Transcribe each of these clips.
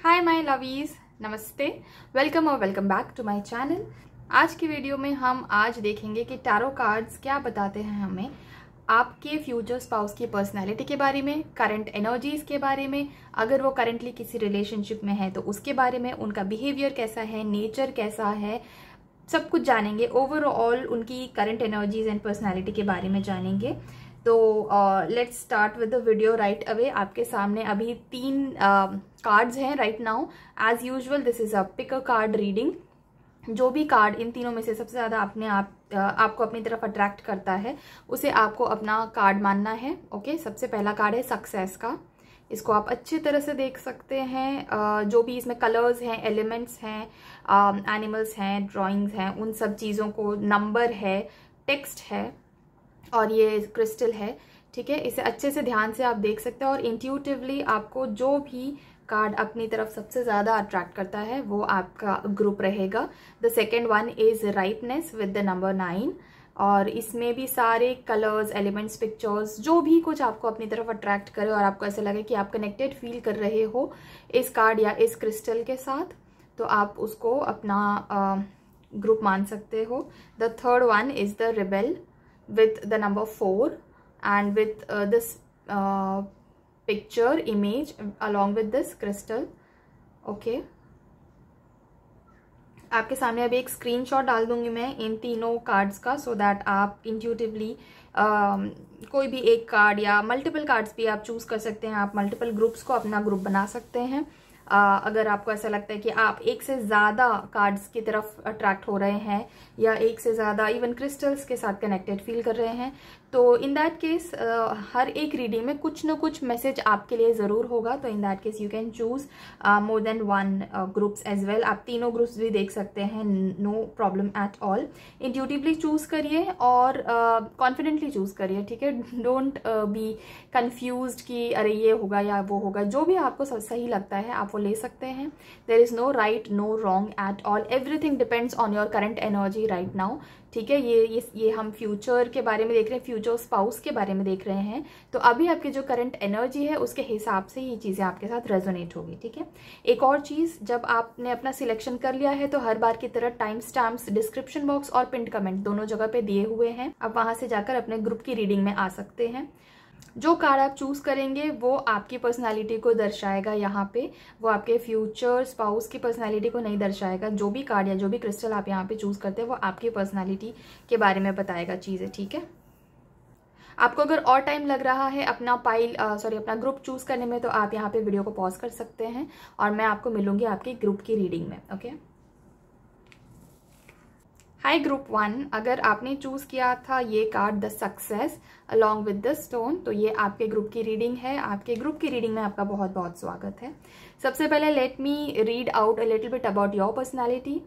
Hi my lovies, namaste, welcome और welcome back to my channel. आज की वीडियो में हम आज देखेंगे कि टैरो कार्ड्स क्या बताते हैं हमें आपके फ्यूचर स्पाउस की पर्सनैलिटी के बारे में, करंट एनर्जीज के बारे में, अगर वो करंटली किसी रिलेशनशिप में है तो उसके बारे में, उनका बिहेवियर कैसा है, नेचर कैसा है, सब कुछ जानेंगे। ओवरऑल उनकी करंट एनर्जीज एंड पर्सनैलिटी के बारे में जानेंगे। तो let's start with the video right away. आपके सामने अभी 3 कार्ड्स हैं right now. As usual this is a pick a card reading. जो भी कार्ड इन तीनों में से सबसे ज़्यादा आपको अपनी तरफ अट्रैक्ट करता है उसे आपको अपना कार्ड मानना है। ओके, सबसे पहला कार्ड है सक्सेस का। इसको आप अच्छी तरह से देख सकते हैं। जो भी इसमें कलर्स हैं, एलिमेंट्स हैं, एनिमल्स हैं, ड्राइंग्स हैं, उन सब चीज़ों को, नंबर है, टेक्स्ट है और ये क्रिस्टल है। ठीक है, इसे अच्छे से ध्यान से आप देख सकते हैं और इंट्यूटिवली आपको जो भी कार्ड अपनी तरफ सबसे ज़्यादा अट्रैक्ट करता है वो आपका ग्रुप रहेगा। The second one is rightness with the number 9 और इसमें भी सारे कलर्स, एलिमेंट्स, पिक्चर्स, जो भी कुछ आपको अपनी तरफ अट्रैक्ट करे और आपको ऐसा लगे कि आप कनेक्टेड फील कर रहे हो इस कार्ड या इस क्रिस्टल के साथ, तो आप उसको अपना ग्रुप मान सकते हो। The third one is the rebel with the number 4 and with this picture image along with this crystal. Okay, आपके सामने अभी एक स्क्रीनशॉट डाल दूंगी मैं इन तीनों कार्ड्स का, सो दैट आप इंट्यूटिवली कोई भी एक कार्ड या मल्टीपल कार्ड्स भी आप चूज कर सकते हैं। आप मल्टीपल ग्रुप्स को अपना ग्रुप बना सकते हैं। अगर आपको ऐसा लगता है कि आप एक से ज़्यादा कार्ड्स की तरफ अट्रैक्ट हो रहे हैं या एक से ज़्यादा इवन क्रिस्टल्स के साथ कनेक्टेड फील कर रहे हैं, तो इन दैट केस हर एक रीडिंग में कुछ ना कुछ मैसेज आपके लिए ज़रूर होगा। तो in that case you can choose more than 1 groups as well. आप तीनों ग्रुप्स भी देख सकते हैं, no problem at all. Intuitively choose करिए और कॉन्फिडेंटली चूज करिए। ठीक है, डोंट बी कंफ्यूज्ड कि अरे ये होगा या वो होगा। जो भी आपको सही लगता है आप वो ले सकते हैं। There is no right, no wrong at all. Everything depends on your current energy right now. ठीक है, ये हम फ्यूचर के बारे में देख रहे हैं, फ्यूचर स्पाउस के बारे में देख रहे हैं। तो अभी आपकी जो करंट एनर्जी है उसके हिसाब से ये चीज़ें आपके साथ रेजोनेट होगी। ठीक है, एक और चीज़, जब आपने अपना सिलेक्शन कर लिया है तो हर बार की तरह टाइम स्टैम्प्स डिस्क्रिप्शन बॉक्स और पिन कमेंट दोनों जगह पे दिए हुए हैं। आप वहां से जाकर अपने ग्रुप की रीडिंग में आ सकते हैं। जो कार्ड आप चूज करेंगे वो आपकी पर्सनालिटी को दर्शाएगा। यहाँ पे वो आपके फ्यूचर स्पाउस की पर्सनालिटी को नहीं दर्शाएगा। जो भी कार्ड या जो भी क्रिस्टल आप यहाँ पे चूज करते हैं वो आपकी पर्सनालिटी के बारे में बताएगा चीजें। ठीक है, आपको अगर और टाइम लग रहा है अपना अपना ग्रुप चूज करने में, तो आप यहाँ पे वीडियो को पॉज कर सकते हैं और मैं आपको मिलूंगी आपके ग्रुप की रीडिंग में। ओके, हाय ग्रुप 1, अगर आपने चूज किया था ये card the success along with the stone, तो ये आपके ग्रुप की रीडिंग है। आपके ग्रुप की रीडिंग में आपका बहुत बहुत स्वागत है। सबसे पहले late me read out a little bit about your personality.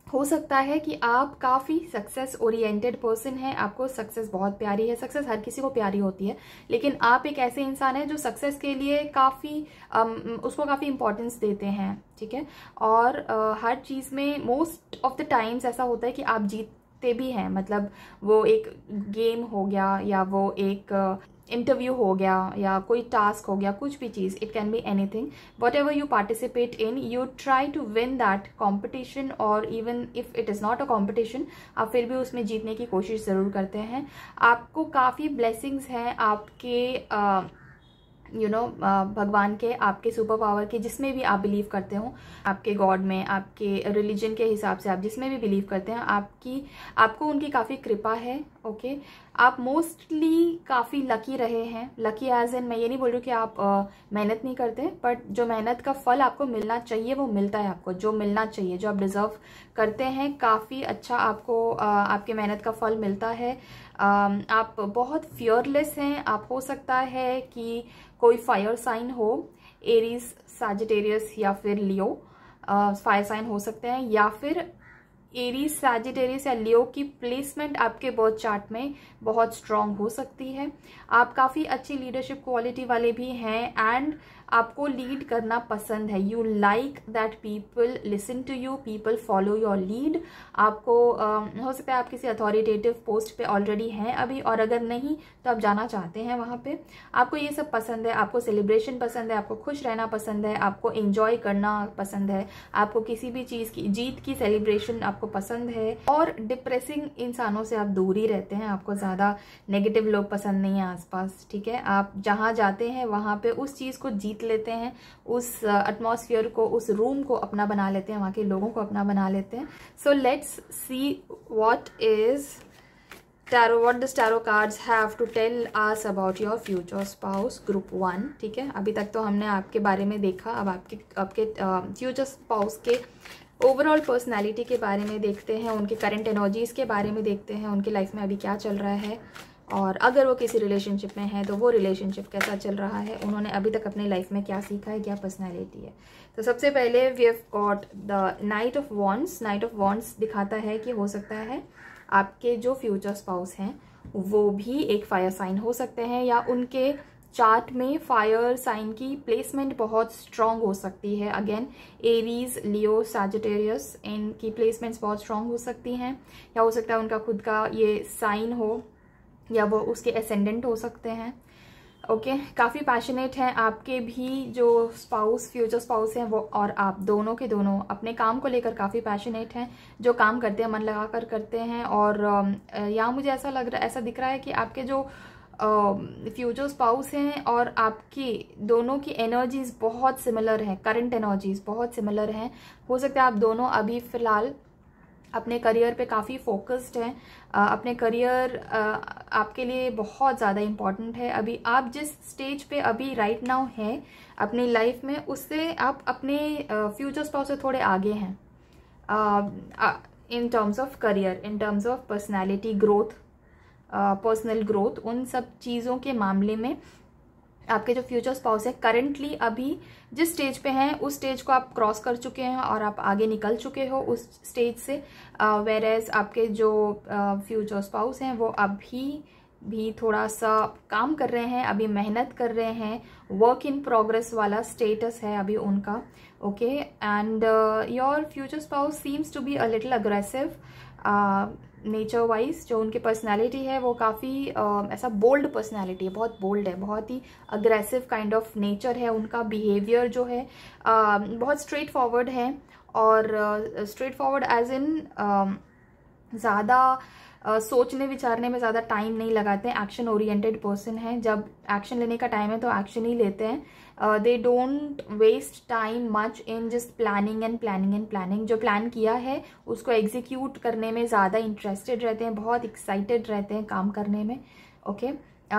हो सकता है कि आप काफ़ी सक्सेस ओरिएंटेड पर्सन हैं, आपको सक्सेस बहुत प्यारी है। सक्सेस हर किसी को प्यारी होती है, लेकिन आप एक ऐसे इंसान हैं जो सक्सेस के लिए उसको काफ़ी इंपॉर्टेंस देते हैं। ठीक है, और हर चीज़ में मोस्ट ऑफ द टाइम्स ऐसा होता है कि आप जीतते भी हैं। मतलब वो एक गेम हो गया या वो एक इंटरव्यू हो गया या कोई टास्क हो गया, कुछ भी चीज़, it can be anything. Whatever you participate in, you try to win that competition, और even if it is not a competition, आप फिर भी उसमें जीतने की कोशिश ज़रूर करते हैं। आपको काफ़ी ब्लेसिंग्स हैं आपके भगवान के, आपके सुपर पावर के, जिसमें भी आप बिलीव करते हो, आपके गॉड में, आपके रिलीजन के हिसाब से आप जिसमें भी बिलीव करते हैं, आपको उनकी काफ़ी कृपा है। ओके, आप मोस्टली काफ़ी लकी रहे हैं। लकी एज इन, मैं ये नहीं बोल रही हूँ कि आप मेहनत नहीं करते, बट जो मेहनत का फल आपको मिलना चाहिए वो मिलता है। आपको जो मिलना चाहिए, जो आप डिजर्व करते हैं, काफ़ी अच्छा आपको आपके मेहनत का फल मिलता है। आप बहुत फियरलेस हैं। आप हो सकता है कि कोई फायर साइन हो, एरीज, सैजिटेरियस या फिर लियो, फायर साइन हो सकते हैं, या फिर एरीज, सैजिटेरियस या लियो की प्लेसमेंट आपके बर्थ चार्ट में बहुत स्ट्रांग हो सकती है। आप काफ़ी अच्छी लीडरशिप क्वालिटी वाले भी हैं एंड आपको लीड करना पसंद है, you like that people listen to you, people follow your lead. आपको हो सकता है आप किसी अथॉरिटेटिव पोस्ट पे ऑलरेडी हैं अभी, और अगर नहीं तो आप जाना चाहते हैं वहाँ पे। आपको ये सब पसंद है, आपको सेलिब्रेशन पसंद है, आपको खुश रहना पसंद है, आपको एंजॉय करना पसंद है, आपको किसी भी चीज़ की जीत की सेलिब्रेशन आपको पसंद है, और डिप्रेसिंग इंसानों से आप दूर ही रहते हैं, आपको ज़्यादा नेगेटिव लोग पसंद नहीं है आसपास, ठीक है। आप जहाँ जाते हैं वहाँ पे उस चीज़ को जीत लेते हैं, उस एटमॉस्फेयर को, उस रूम को अपना बना लेते हैं, वहाँ के लोगों को अपना बना लेते हैं। So let's see what is tarot, what does tarot cards have to tell us about your future spouse group 1, ठीक है। अभी तक तो हमने आपके बारे में देखा, अब आपके फ्यूचर स्पाउस के ओवरऑल पर्सनालिटी के बारे में देखते हैं, उनके करंट एनर्जीज के बारे में देखते हैं, उनकी लाइफ में अभी क्या चल रहा है, और अगर वो किसी रिलेशनशिप में है तो वो रिलेशनशिप कैसा चल रहा है, उन्होंने अभी तक अपनी लाइफ में क्या सीखा है, क्या पर्सनैलिटी है। तो सबसे पहले we have got the knight of wands. Knight of wands दिखाता है कि हो सकता है आपके जो फ्यूचर स्पाउस हैं वो भी एक फायर साइन हो सकते हैं, या उनके चार्ट में फायर साइन की प्लेसमेंट बहुत स्ट्रांग हो सकती है। अगेन एरीज, लियो, सैजिटेरियस, इनकी प्लेसमेंट्स बहुत स्ट्रांग हो सकती हैं, या हो सकता है उनका खुद का ये साइन हो, या वो उसके एसेंडेंट हो सकते हैं। ओके, काफ़ी पैशनेट हैं आपके भी जो स्पाउस, फ्यूचर स्पाउस हैं वो, और आप दोनों के दोनों अपने काम को लेकर काफ़ी पैशनेट हैं, जो काम करते हैं मन लगा कर करते हैं। और यहाँ मुझे ऐसा दिख रहा है कि आपके जो फ्यूचर स्पाउस हैं और आपकी दोनों की एनर्जीज बहुत सिमिलर हैं, करंट एनर्जीज बहुत सिमिलर हैं। हो सकता है आप दोनों अभी फ़िलहाल अपने करियर पे काफ़ी फोकस्ड हैं, अपने करियर आपके लिए बहुत ज़्यादा इम्पॉर्टेंट है। अभी आप जिस स्टेज पे अभी राइट नाउ हैं अपनी लाइफ में, उससे आप अपने फ्यूचर स्पाउस से थोड़े आगे हैं in terms of career, in terms of personality growth, personal growth, उन सब चीज़ों के मामले में आपके जो फ्यूचर स्पाउस है करंटली अभी जिस स्टेज पे हैं उस स्टेज को आप क्रॉस कर चुके हैं और आप आगे निकल चुके हो उस स्टेज से। वेरेज आपके जो फ्यूचर स्पाउस हैं वो अभी भी थोड़ा सा काम कर रहे हैं, अभी मेहनत कर रहे हैं, वर्क इन प्रोग्रेस वाला स्टेटस है अभी उनका। Okay, and your future spouse seems to be a little aggressive nature wise. जो उनकी पर्सनैलिटी है वो काफ़ी ऐसा बोल्ड पर्सनैलिटी है, बहुत बोल्ड है, बहुत ही अग्रेसिव काइंड ऑफ नेचर है उनका। बिहेवियर जो है बहुत स्ट्रेट फॉरवर्ड है, और स्ट्रेट फॉरवर्ड एज इन ज़्यादा सोचने विचारने में ज़्यादा टाइम नहीं लगाते हैं, एक्शन ओरिएंटेड पर्सन है। जब एक्शन लेने का टाइम है तो एक्शन ही लेते हैं। They don't waste time much in just planning and planning and planning. जो प्लान किया है उसको एग्जीक्यूट करने में ज़्यादा इंटरेस्टेड रहते हैं, बहुत एक्साइटेड रहते हैं काम करने में। ओके,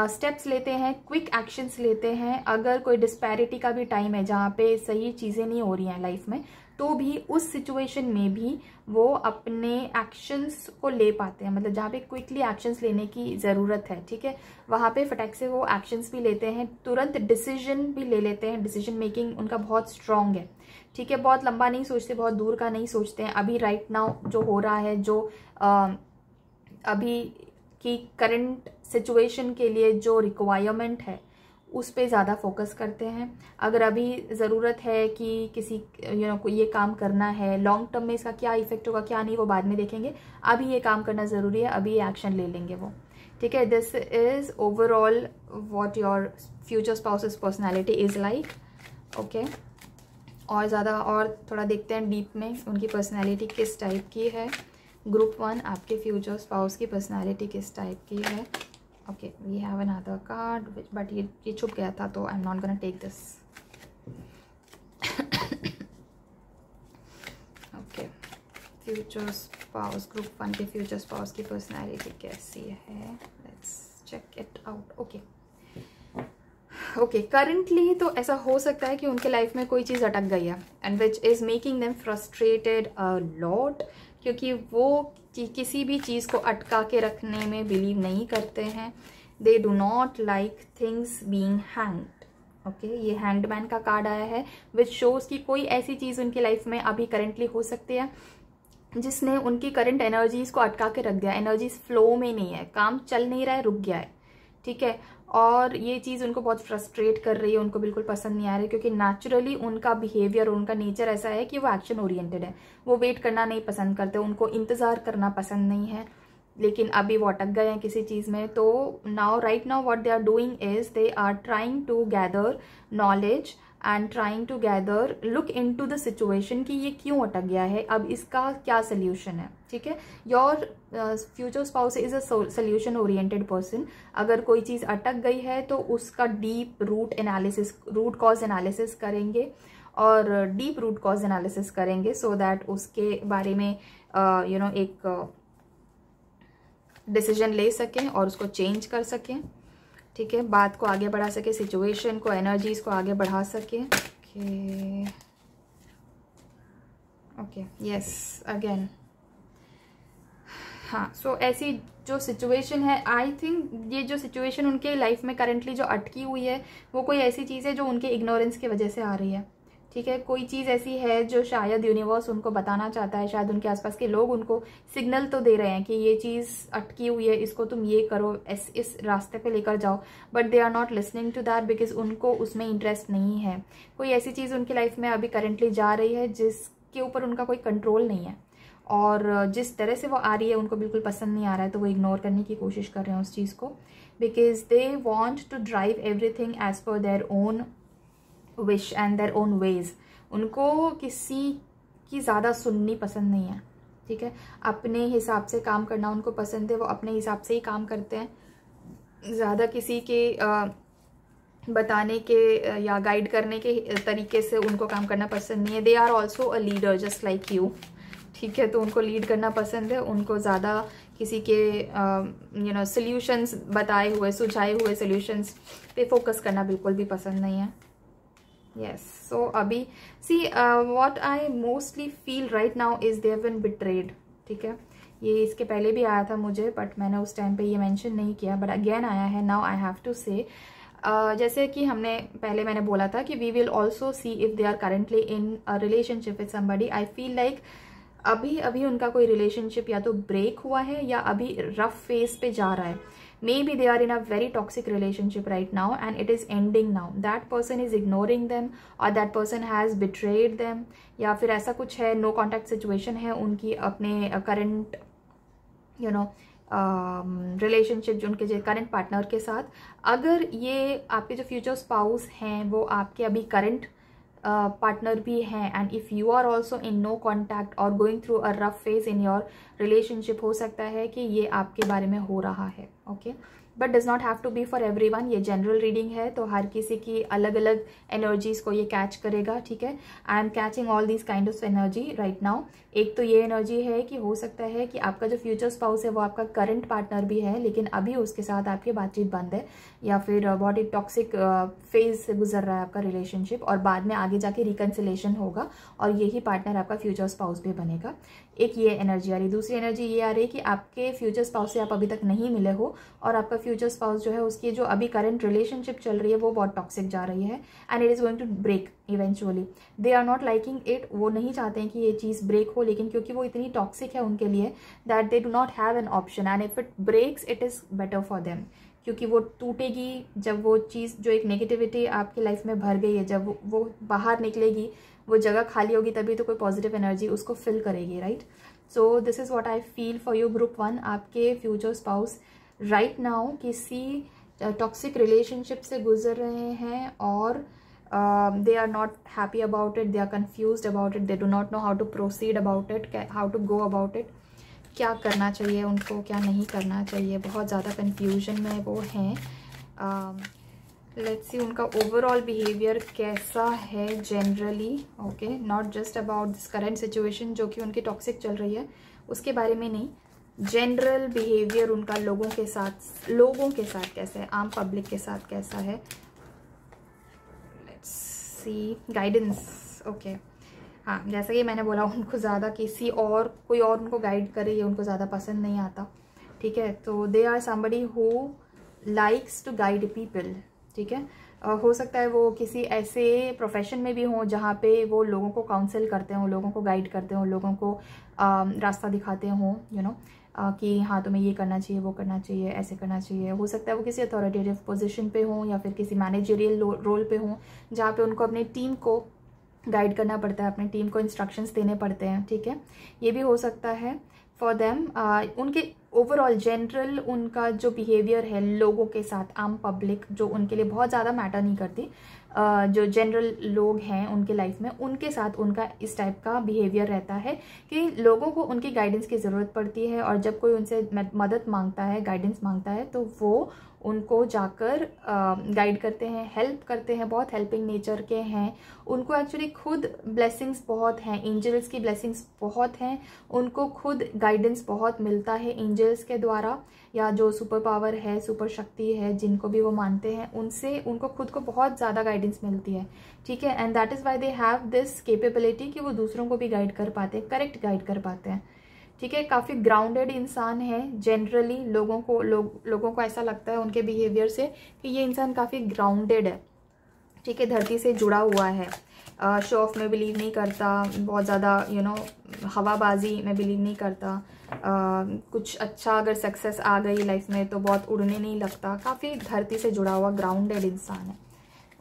स्टेप्स लेते हैं, क्विक एक्शंस लेते हैं। अगर कोई डिस्पैरिटी का भी टाइम है जहाँ पे सही चीज़ें नहीं हो रही हैं लाइफ में, तो भी उस सिचुएशन में भी वो अपने एक्शंस को ले पाते हैं, मतलब जहाँ पे क्विकली एक्शंस लेने की ज़रूरत है, ठीक है, वहाँ पे फटाक से वो एक्शंस भी लेते हैं, तुरंत डिसीजन भी ले लेते हैं। डिसीजन मेकिंग उनका बहुत स्ट्रांग है, ठीक है, बहुत लंबा नहीं सोचते, बहुत दूर का नहीं सोचते हैं। अभी राइट नाउ जो हो रहा है, जो अभी की करंट सिचुएशन के लिए जो रिक्वायरमेंट है उस पे ज़्यादा फोकस करते हैं। अगर अभी ज़रूरत है कि किसी को ये काम करना है, लॉन्ग टर्म में इसका क्या इफेक्ट होगा क्या नहीं वो बाद में देखेंगे, अभी ये काम करना ज़रूरी है, अभी ये एक्शन ले लेंगे वो, ठीक है। This is overall what your future spouses personality is like. Okay, और ज़्यादा और थोड़ा देखते हैं डीप में उनकी पर्सनैलिटी किस टाइप की है। ग्रुप 1 आपके फ्यूचर स्पाउस की पर्सनैलिटी किस टाइप की है। Okay, we have another card but ये छुप गया था तो I am not gonna take this. Okay, future spouse group 1 के फ्यूचर स्पाउस की पर्सनैलिटी कैसी है, let's check it out. Okay, currently तो ऐसा हो सकता है कि उनके लाइफ में कोई चीज़ अटक गई है and which is making them frustrated a lot, क्योंकि वो किसी भी चीज़ को अटका के रखने में बिलीव नहीं करते हैं। दे do not like things being hanged. Okay, ये हैंग्ड मैन का कार्ड आया है विच शोज कि कोई ऐसी चीज़ उनकी लाइफ में अभी करंटली हो सकती है जिसने उनकी करंट एनर्जीज को अटका के रख दिया। एनर्जीज फ्लो में नहीं है, काम चल नहीं रहा है, रुक गया है, ठीक है। और ये चीज़ उनको बहुत फ्रस्ट्रेट कर रही है, उनको बिल्कुल पसंद नहीं आ रही है, क्योंकि नेचुरली उनका बिहेवियर, उनका नेचर ऐसा है कि वो एक्शन ओरिएंटेड है। वो वेट करना नहीं पसंद करते, उनको इंतज़ार करना पसंद नहीं है। लेकिन अभी वो अटक गए हैं किसी चीज़ में। तो now right now what they are doing is they are trying to gather knowledge and trying to gather look into the situation कि ये क्यों अटक गया है, अब इसका क्या सोल्यूशन है। ठीक है, your future spouse is a solution oriented person. अगर कोई चीज़ अटक गई है तो उसका deep root analysis, root cause analysis करेंगे, और डीप रूट कॉज एनालिसिस करेंगे सो दैट उसके बारे में एक डिसीजन ले सकें और उसको चेंज कर सकें। ठीक है, बात को आगे बढ़ा सके, सिचुएशन को, एनर्जीज को आगे बढ़ा सके। ओके यस अगेन, हाँ। सो ऐसी जो सिचुएशन है, आई थिंक ये जो सिचुएशन उनके लाइफ में करेंटली जो अटकी हुई है, वो कोई ऐसी चीज़ है जो उनके इग्नोरेंस की वजह से आ रही है। ठीक है, कोई चीज़ ऐसी है जो शायद यूनिवर्स उनको बताना चाहता है, शायद उनके आसपास के लोग उनको सिग्नल तो दे रहे हैं कि ये चीज़ अटकी हुई है, इसको तुम ये करो, इस रास्ते पे लेकर जाओ, but they are not listening to that because उनको उसमें इंटरेस्ट नहीं है। कोई ऐसी चीज़ उनकी लाइफ में अभी करेंटली जा रही है जिसके ऊपर उनका कोई कंट्रोल नहीं है, और जिस तरह से वो आ रही है उनको बिल्कुल पसंद नहीं आ रहा है, तो वो इग्नोर करने की कोशिश कर रहे हैं उस चीज़ को, because they want to drive everything as per their own wish and their own ways. उनको किसी की ज़्यादा सुननी पसंद नहीं है। ठीक है, अपने हिसाब से काम करना उनको पसंद है, वो अपने हिसाब से ही काम करते हैं। ज़्यादा किसी के बताने के या गाइड करने के तरीके से उनको काम करना पसंद नहीं है। They are also a leader just like you. ठीक है, तो उनको लीड करना पसंद है, उनको ज़्यादा किसी के सोल्यूशंस बताए हुए, सुझाए हुए सोल्यूशंस पे फोकस करना बिल्कुल भी पसंद नहीं है। yes so अभी see what I mostly feel right now is they have been betrayed। ठीक है, ये इसके पहले भी आया था मुझे, बट मैंने उस टाइम पे ये मेंशन नहीं किया, बट अगेन आया है। now I have to say जैसे कि मैंने बोला था कि we will also see if they are currently in a relationship with somebody। I feel like अभी उनका कोई रिलेशनशिप या तो ब्रेक हुआ है या अभी रफ फेज पे जा रहा है। Maybe they are in a very toxic relationship right now and it is ending now. That person is ignoring them or that person has betrayed them, या फिर ऐसा कुछ है, no contact situation है उनकी अपने current रिलेशनशिप, जो उनके करंट पार्टनर के साथ। अगर ये आपके जो फ्यूचर स्पाउस हैं वो आपके अभी करंट पार्टनर भी हैं, and if you are also in no contact और going through a rough phase in your relationship, हो सकता है कि ये आपके बारे में हो रहा है। Okay, but does not have to be for everyone. ये जनरल रीडिंग है, तो हर किसी की अलग अलग एनर्जीज को ये कैच करेगा। ठीक है, I am catching all these kind of energy right now. एक तो ये एनर्जी है कि हो सकता है कि आपका जो फ्यूचर स्पाउस है वो आपका करंट पार्टनर भी है, लेकिन अभी उसके साथ आपकी बातचीत बंद है, या फिर बहुत ही टॉक्सिक फेज से गुजर रहा है आपका रिलेशनशिप, और बाद में आगे जाके रिकन्सिलेशन होगा और यही पार्टनर आपका फ्यूचर स्पाउस भी बनेगा। एक ये एनर्जी आ रही। दूसरी एनर्जी ये आ रही है कि आपके फ्यूचर स्पाउस से आप अभी तक नहीं मिले हो, और आपका फ्यूचर स्पाउस जो है उसकी जो अभी करंट रिलेशनशिप चल रही है वो बहुत टॉक्सिक जा रही है, and it is going to break eventually. They are not liking it. वो नहीं चाहते हैं कि ये चीज़ ब्रेक हो, लेकिन क्योंकि वो इतनी टॉक्सिक है उनके लिए that they do not have an option, and if it breaks it is better for them, क्योंकि वो टूटेगी जब वो चीज़, जो एक नेगेटिविटी आपकी लाइफ में भर गई है, जब वो बाहर निकलेगी, वो जगह खाली होगी, तभी तो कोई पॉजिटिव एनर्जी उसको फिल करेगी, right. So this is what I feel for you group 1। आपके फ्यूचर स्पाउस राइट नाउ किसी टॉक्सिक रिलेशनशिप से गुजर रहे हैं, और they are not happy about it, they are confused about it, they do not know how to proceed about it, how to go about it, क्या करना चाहिए उनको, क्या नहीं करना चाहिए। बहुत ज़्यादा कन्फ्यूजन में वो हैं। लेट्स सी उनका ओवरऑल बिहेवियर कैसा है generally. Okay, not just about this current situation जो कि उनकी टॉक्सिक चल रही है उसके बारे में नहीं, जनरल बिहेवियर उनका लोगों के साथ कैसा है, आम पब्लिक के साथ कैसा है। Let's C guidance. ओके, हाँ, जैसा कि मैंने बोला, उनको ज़्यादा कोई और उनको गाइड करे ये उनको ज़्यादा पसंद नहीं आता। ठीक है, तो they are somebody who likes to guide people. ठीक है, हो सकता है वो किसी ऐसे प्रोफेशन में भी हों जहाँ पे वो लोगों को काउंसिल करते हों, लोगों को गाइड करते हों, लोगों को रास्ता दिखाते हों, कि हाँ तुम्हें ये करना चाहिए, वो करना चाहिए, ऐसे करना चाहिए। हो सकता है वो किसी अथॉरिटेटिव पोजीशन पे हों या फिर किसी मैनेजरियल रोल पे हों, जहाँ पे उनको अपनी टीम को गाइड करना पड़ता है, अपनी टीम को इंस्ट्रक्शंस देने पड़ते हैं, ठीक है। ये भी हो सकता है फॉर देम। उनके ओवरऑल जनरल उनका जो बिहेवियर है लोगों के साथ, आम पब्लिक जो उनके लिए बहुत ज़्यादा मैटर नहीं करती, जो जनरल लोग हैं उनके लाइफ में, उनके साथ उनका इस टाइप का बिहेवियर रहता है कि लोगों को उनकी गाइडेंस की ज़रूरत पड़ती है, और जब कोई उनसे मदद मांगता है, गाइडेंस मांगता है, तो वो उनको जाकर गाइड करते हैं, हेल्प करते हैं, बहुत हेल्पिंग नेचर के हैं। उनको एक्चुअली खुद ब्लेसिंग्स बहुत हैं, एंजल्स की ब्लेसिंग्स बहुत हैं, उनको खुद गाइडेंस बहुत मिलता है एंजल्स के द्वारा, या जो सुपर पावर है, सुपर शक्ति है, जिनको भी वो मानते हैं, उनसे उनको खुद को बहुत ज़्यादा गाइडेंस मिलती है, ठीक है। And that is why they have this capability कि वो दूसरों को भी गाइड कर पाते हैं, करेक्ट गाइड कर पाते हैं, ठीक है। काफ़ी ग्राउंडेड इंसान है जनरली, लोगों को ऐसा लगता है उनके बिहेवियर से कि ये इंसान काफ़ी ग्राउंडेड है, ठीक है, धरती से जुड़ा हुआ है, शो ऑफ में बिलीव नहीं करता, बहुत ज़्यादा हवाबाजी में बिलीव नहीं करता, कुछ अच्छा अगर सक्सेस आ गई लाइफ में तो बहुत उड़ने नहीं लगता, काफ़ी धरती से जुड़ा हुआ ग्राउंडेड इंसान है।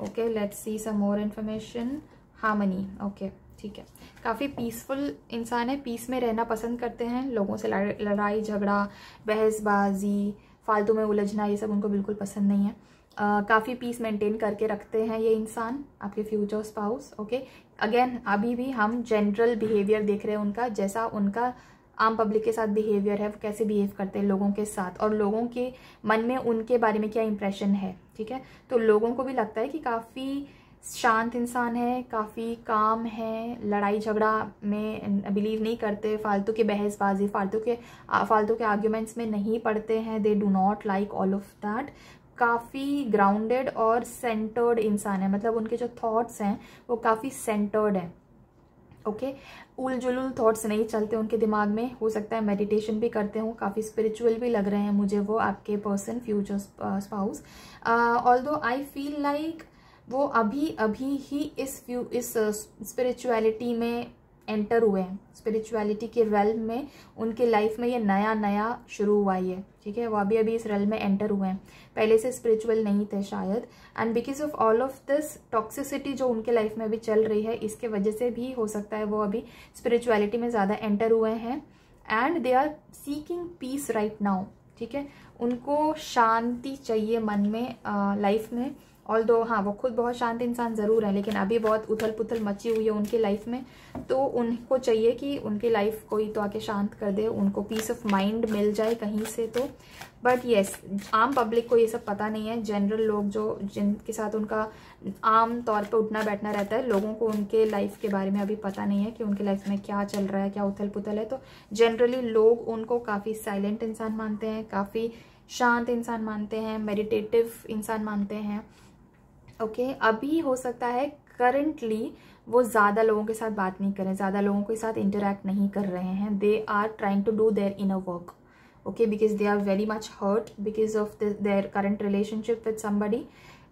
Okay, let's see some more information. Harmony, okay, ठीक है, काफ़ी पीसफुल इंसान है, पीस में रहना पसंद करते हैं, लोगों से लड़ाई झगड़ा, बहसबाजी, फालतू में उलझना, ये सब उनको बिल्कुल पसंद नहीं है। काफ़ी पीस मेंटेन करके रखते हैं ये इंसान, आपके फ्यूचर स्पाउस। ओके, अगेन अभी भी हम जनरल बिहेवियर देख रहे हैं उनका, जैसा उनका आम पब्लिक के साथ बिहेवियर है, वो कैसे बिहेव करते हैं लोगों के साथ, और लोगों के मन में उनके बारे में क्या इंप्रेशन है, ठीक है। तो लोगों को भी लगता है कि काफ़ी शांत इंसान है, काफ़ी काम है, लड़ाई झगड़ा में बिलीव नहीं करते, फालतू की बहसबाजी, फालतू के आर्ग्यूमेंट्स में नहीं पड़ते हैं, दे do not like all of that. काफ़ी ग्राउंडेड और सेंटर्ड इंसान है, मतलब उनके जो थॉट्स हैं वो काफ़ी सेंटर्ड हैं, ओके। उल जुलुल थॉट्स नहीं चलते उनके दिमाग में। हो सकता है मेडिटेशन भी करते हों, काफ़ी स्पिरिचुअल भी लग रहे हैं मुझे वो आपके person, future spouse. Although I feel like वो अभी ही इस स्पिरिचुअलिटी में एंटर हुए हैं, स्पिरिचुअलिटी के रेल्म में उनके लाइफ में ये नया शुरू हुआ है, ठीक है। वो अभी इस रेल्म में एंटर हुए हैं, पहले से स्पिरिचुअल नहीं थे शायद, and because of all of this toxicity जो उनके लाइफ में अभी चल रही है, इसके वजह से भी हो सकता है वो अभी स्पिरिचुअलिटी में ज़्यादा एंटर हुए हैं, and they are seeking peace right now, ठीक है। उनको शांति चाहिए मन में, लाइफ में। ऑल्दो हाँ, वो खुद बहुत शांत इंसान ज़रूर है, लेकिन अभी बहुत उथल पुथल मची हुई है उनकी लाइफ में, तो उनको चाहिए कि उनकी लाइफ कोई तो आके शांत कर दे, उनको पीस ऑफ माइंड मिल जाए कहीं से तो। बट येस, आम पब्लिक को ये सब पता नहीं है, जनरल लोग जो जिनके साथ उनका आम तौर पे उठना बैठना रहता है, लोगों को उनके लाइफ के बारे में अभी पता नहीं है कि उनके लाइफ में क्या चल रहा है, क्या उथल पुथल है। तो जनरली लोग उनको काफ़ी साइलेंट इंसान मानते हैं, काफ़ी शांत इंसान मानते हैं, मेडिटेटिव इंसान मानते हैं, ओके। अभी हो सकता है करंटली वो ज़्यादा लोगों के साथ बात नहीं करें, ज़्यादा लोगों के साथ इंटरेक्ट नहीं कर रहे हैं, they are trying to do their inner work, okay, because they are very much hurt because of their current relationship with somebody,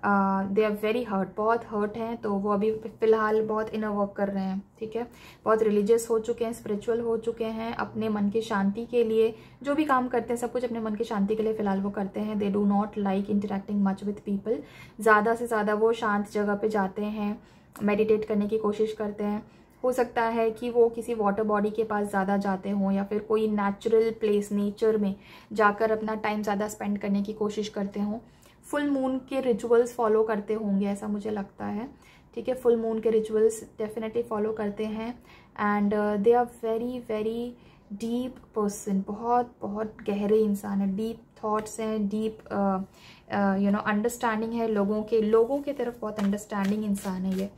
they are very hurt, बहुत हर्ट हैं, तो वो अभी फ़िलहाल बहुत इनर वर्क कर रहे हैं, ठीक है। बहुत रिलीजियस हो चुके हैं, स्पिरिचुअल हो चुके हैं, अपने मन की शांति के लिए जो भी काम करते हैं सब कुछ अपने मन की शांति के लिए फ़िलहाल वो करते हैं। दे do not like interacting much with people, ज़्यादा से ज़्यादा वो शांत जगह पे जाते हैं, मेडिटेट करने की कोशिश करते हैं। हो सकता है कि वो किसी वाटर बॉडी के पास ज़्यादा जाते हों, या फिर कोई नेचुरल प्लेस, नेचर में जाकर अपना टाइम ज़्यादा स्पेंड करने की कोशिश करते हों। फुल मून के रिचुअल्स फॉलो करते होंगे, ऐसा मुझे लगता है, ठीक है। फुल मून के रिचुअल्स डेफिनेटली फॉलो करते हैं, and they are very deep person, बहुत गहरे इंसान है, डीप थॉट्स हैं, डीप अंडरस्टैंडिंग है लोगों के तरफ, बहुत अंडरस्टैंडिंग इंसान है ये,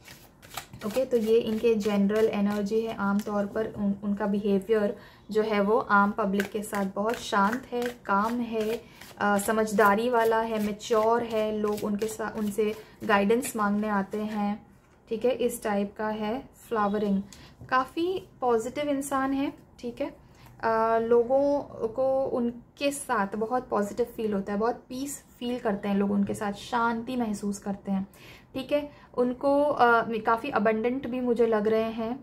ओके। तो ये इनके जनरल एनर्जी है, आम तौर पर उनका बिहेवियर जो है वो आम पब्लिक के साथ बहुत शांत है, काम है, समझदारी वाला है, मैच्योर है, लोग उनसे गाइडेंस मांगने आते हैं, ठीक है, इस टाइप का है। फ्लावरिंग, काफ़ी पॉजिटिव इंसान है, ठीक है। लोगों को उनके साथ बहुत पॉजिटिव फील होता है, बहुत पीस फील करते हैं लोग उनके साथ, शांति महसूस करते हैं, ठीक है। उनको काफ़ी अबंडेंट भी मुझे लग रहे हैं,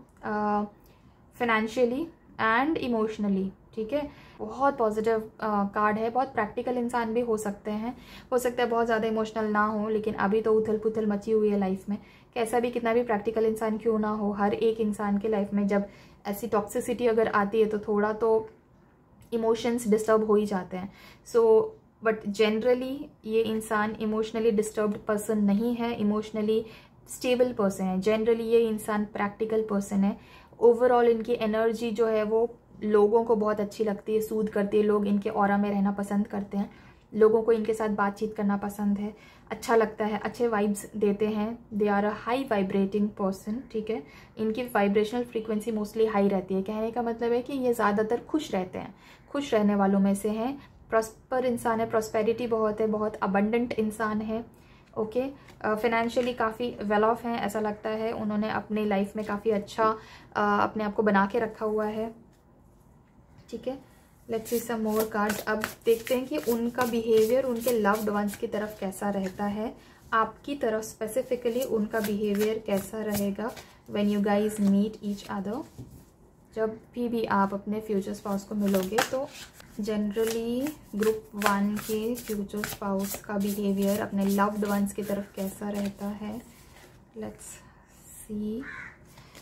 फाइनेंशियली एंड इमोशनली, ठीक है, बहुत पॉजिटिव कार्ड है। बहुत प्रैक्टिकल इंसान भी हो सकते हैं, हो सकता है बहुत ज़्यादा इमोशनल ना हो, लेकिन अभी तो उथल पुथल मची हुई है लाइफ में। कैसा भी कितना भी प्रैक्टिकल इंसान क्यों ना हो, हर एक इंसान के लाइफ में जब ऐसी टॉक्सिसिटी अगर आती है तो थोड़ा तो इमोशंस डिस्टर्ब हो ही जाते हैं। सो बट जनरली ये इंसान इमोशनली डिस्टर्ब्ड पर्सन नहीं है, इमोशनली स्टेबल पर्सन है। जनरली ये इंसान प्रैक्टिकल पर्सन है। ओवरऑल इनकी एनर्जी जो है वो लोगों को बहुत अच्छी लगती है, सूद करती है। लोग इनके ऑरा में रहना पसंद करते हैं, लोगों को इनके साथ बातचीत करना पसंद है, अच्छा लगता है, अच्छे वाइब्स देते हैं। They are a high vibrating person, ठीक है। इनकी वाइब्रेशनल फ्रीक्वेंसी मोस्टली हाई रहती है। कहने का मतलब है कि ये ज़्यादातर खुश रहते हैं, खुश रहने वालों में से हैं। प्रॉस्पर इंसान है, प्रॉस्पेरिटी बहुत है, बहुत अबंडेंट इंसान है। ओके, फाइनेंशियली काफ़ी वेल ऑफ हैं, ऐसा लगता है। उन्होंने अपनी लाइफ में काफ़ी अच्छा अपने आप को बना के रखा हुआ है, ठीक है। Let's see some more cards. अब देखते हैं कि उनका बिहेवियर उनके लव्ड वंस की तरफ कैसा रहता है, आपकी तरफ स्पेसिफिकली उनका बिहेवियर कैसा रहेगा when you guys meet each other. जब भी आप अपने फ्यूचर स्पाउस को मिलोगे तो जनरली ग्रुप 1 के फ्यूचर स्पाउस का बिहेवियर अपने लव्ड वंस की तरफ कैसा रहता है। Let's C.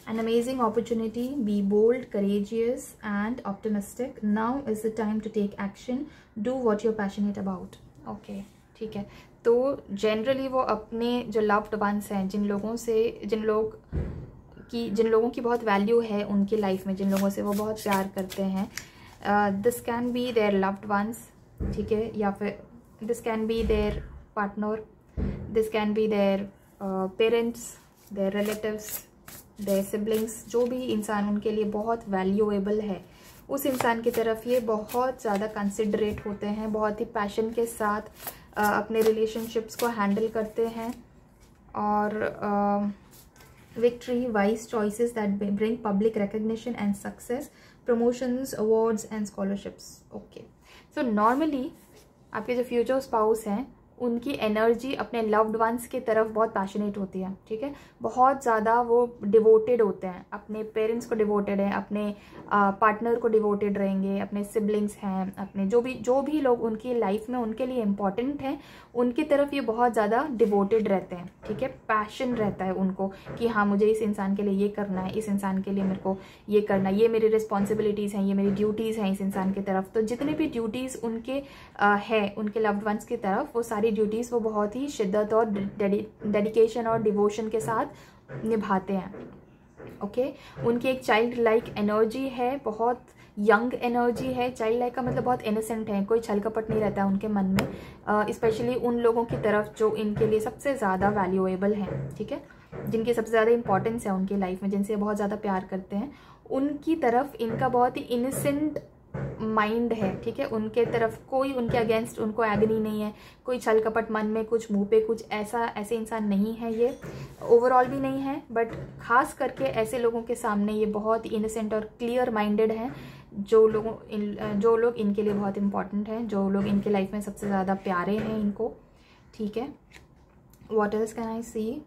An amazing opportunity, be bold, courageous and optimistic. Now is the time to take action. Do what you're passionate about. Okay, ठीक है। तो जनरली वो अपने जो लव्ड वंस हैं, जिन लोगों की बहुत वैल्यू है उनकी लाइफ में, जिन लोगों से वो बहुत प्यार करते हैं, this can be their loved ones, ठीक है, या फिर this can be their partner, this can be their parents, their relatives, their siblings. जो भी इंसान उनके लिए बहुत वैल्यूएबल है, उस इंसान की तरफ ये बहुत ज़्यादा कंसिडरेट होते हैं, बहुत ही पैशन के साथ अपने रिलेशनशिप्स को हैंडल करते हैं। और victory, wise choices that bring public recognition and success, promotions, awards and scholarships. Okay, so normally आपके जो फ्यूचर स्पाउस हैं उनकी एनर्जी अपने लव्ड वंस की तरफ बहुत पैशनेट होती है, ठीक है। बहुत ज़्यादा वो डिवोटेड होते हैं, अपने पेरेंट्स को डिवोटेड हैं, अपने पार्टनर को डिवोटेड रहेंगे, अपने सिबलिंग्स हैं, अपने जो भी लोग उनकी लाइफ में उनके लिए इम्पॉर्टेंट हैं उनकी तरफ ये बहुत ज़्यादा डिवोटेड रहते हैं, ठीक है। पैशन रहता है उनको कि हाँ मुझे इस इंसान के लिए ये करना है, इस इंसान के लिए मेरे को ये करना है, ये मेरी रिस्पॉन्सिबिलिटीज़ हैं, ये मेरी ड्यूटीज़ हैं इस इंसान की तरफ। तो जितने भी ड्यूटीज़ उनके है उनके लव्ड वंस की तरफ, वो सारी ड्यूटीज़ वो बहुत ही शिद्दत और डेडिकेशन और डिवोशन के साथ निभाते हैं। ओके, उनकी एक चाइल्ड लाइक एनर्जी है, बहुत यंग एनर्जी है। चाइल्ड लाइक का मतलब बहुत इनोसेंट है, कोई छल कपट नहीं रहता है उनके मन में, स्पेशली उन लोगों की तरफ जो इनके लिए सबसे ज़्यादा वैल्यूएबल हैं, ठीक है, जिनकी सबसे ज़्यादा इंपॉर्टेंस है उनकी लाइफ में, जिनसे बहुत ज़्यादा प्यार करते हैं, उनकी तरफ इनका बहुत ही इनोसेंट माइंड है, ठीक है। उनके तरफ कोई उनके अगेंस्ट उनको एग्नी नहीं है, कोई छल कपट मन में कुछ मुंह पे कुछ ऐसे इंसान नहीं है ये, ओवरऑल भी नहीं है, बट खास करके ऐसे लोगों के सामने ये बहुत इनोसेंट और क्लियर माइंडेड हैं, जो लोग इनके लिए बहुत इंपॉर्टेंट हैं, जो लोग इनके लाइफ में सबसे ज़्यादा प्यारे हैं इनको, ठीक है। What else can I see.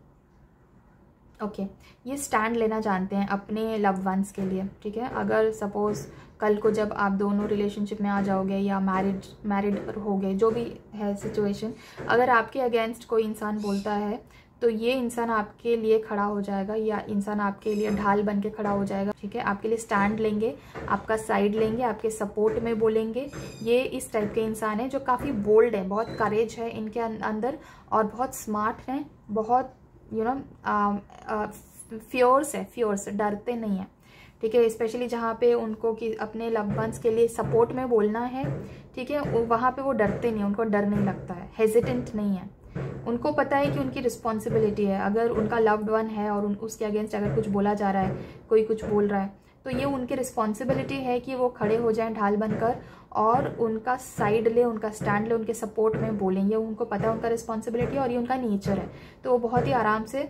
Okay, ये स्टैंड लेना जानते हैं अपने लव्ड वंस के लिए, ठीक है। अगर सपोज कल को जब आप दोनों रिलेशनशिप में आ जाओगे या मैरिड हो गए, जो भी है सिचुएशन, अगर आपके अगेंस्ट कोई इंसान बोलता है तो ये इंसान आपके लिए खड़ा हो जाएगा, या इंसान आपके लिए ढाल बन के खड़ा हो जाएगा, ठीक है। आपके लिए स्टैंड लेंगे, आपका साइड लेंगे, आपके सपोर्ट में बोलेंगे। ये इस टाइप के इंसान है जो काफ़ी बोल्ड है, बहुत करेज है इनके अंदर, और बहुत स्मार्ट हैं, बहुत फियर्स डरते नहीं हैं, ठीक है। स्पेशली जहाँ पे उनको कि अपने लव्ड वंस के लिए सपोर्ट में बोलना है, ठीक है, वहाँ पे वो डरते नहीं, उनको डर नहीं लगता है, हेजिटेंट नहीं है। उनको पता है कि उनकी रिस्पॉन्सिबिलिटी है, अगर उनका लव्ड वन है और उसके अगेंस्ट अगर कुछ बोला जा रहा है, कोई कुछ बोल रहा है, तो ये उनकी रिस्पॉन्सिबिलिटी है कि वो खड़े हो जाएं ढाल बनकर और उनका साइड ले, उनका स्टैंड ले, उनके सपोर्ट में बोलें। ये उनको पता है उनका रिस्पॉन्सिबिलिटी और ये उनका नेचर है, तो वो बहुत ही आराम से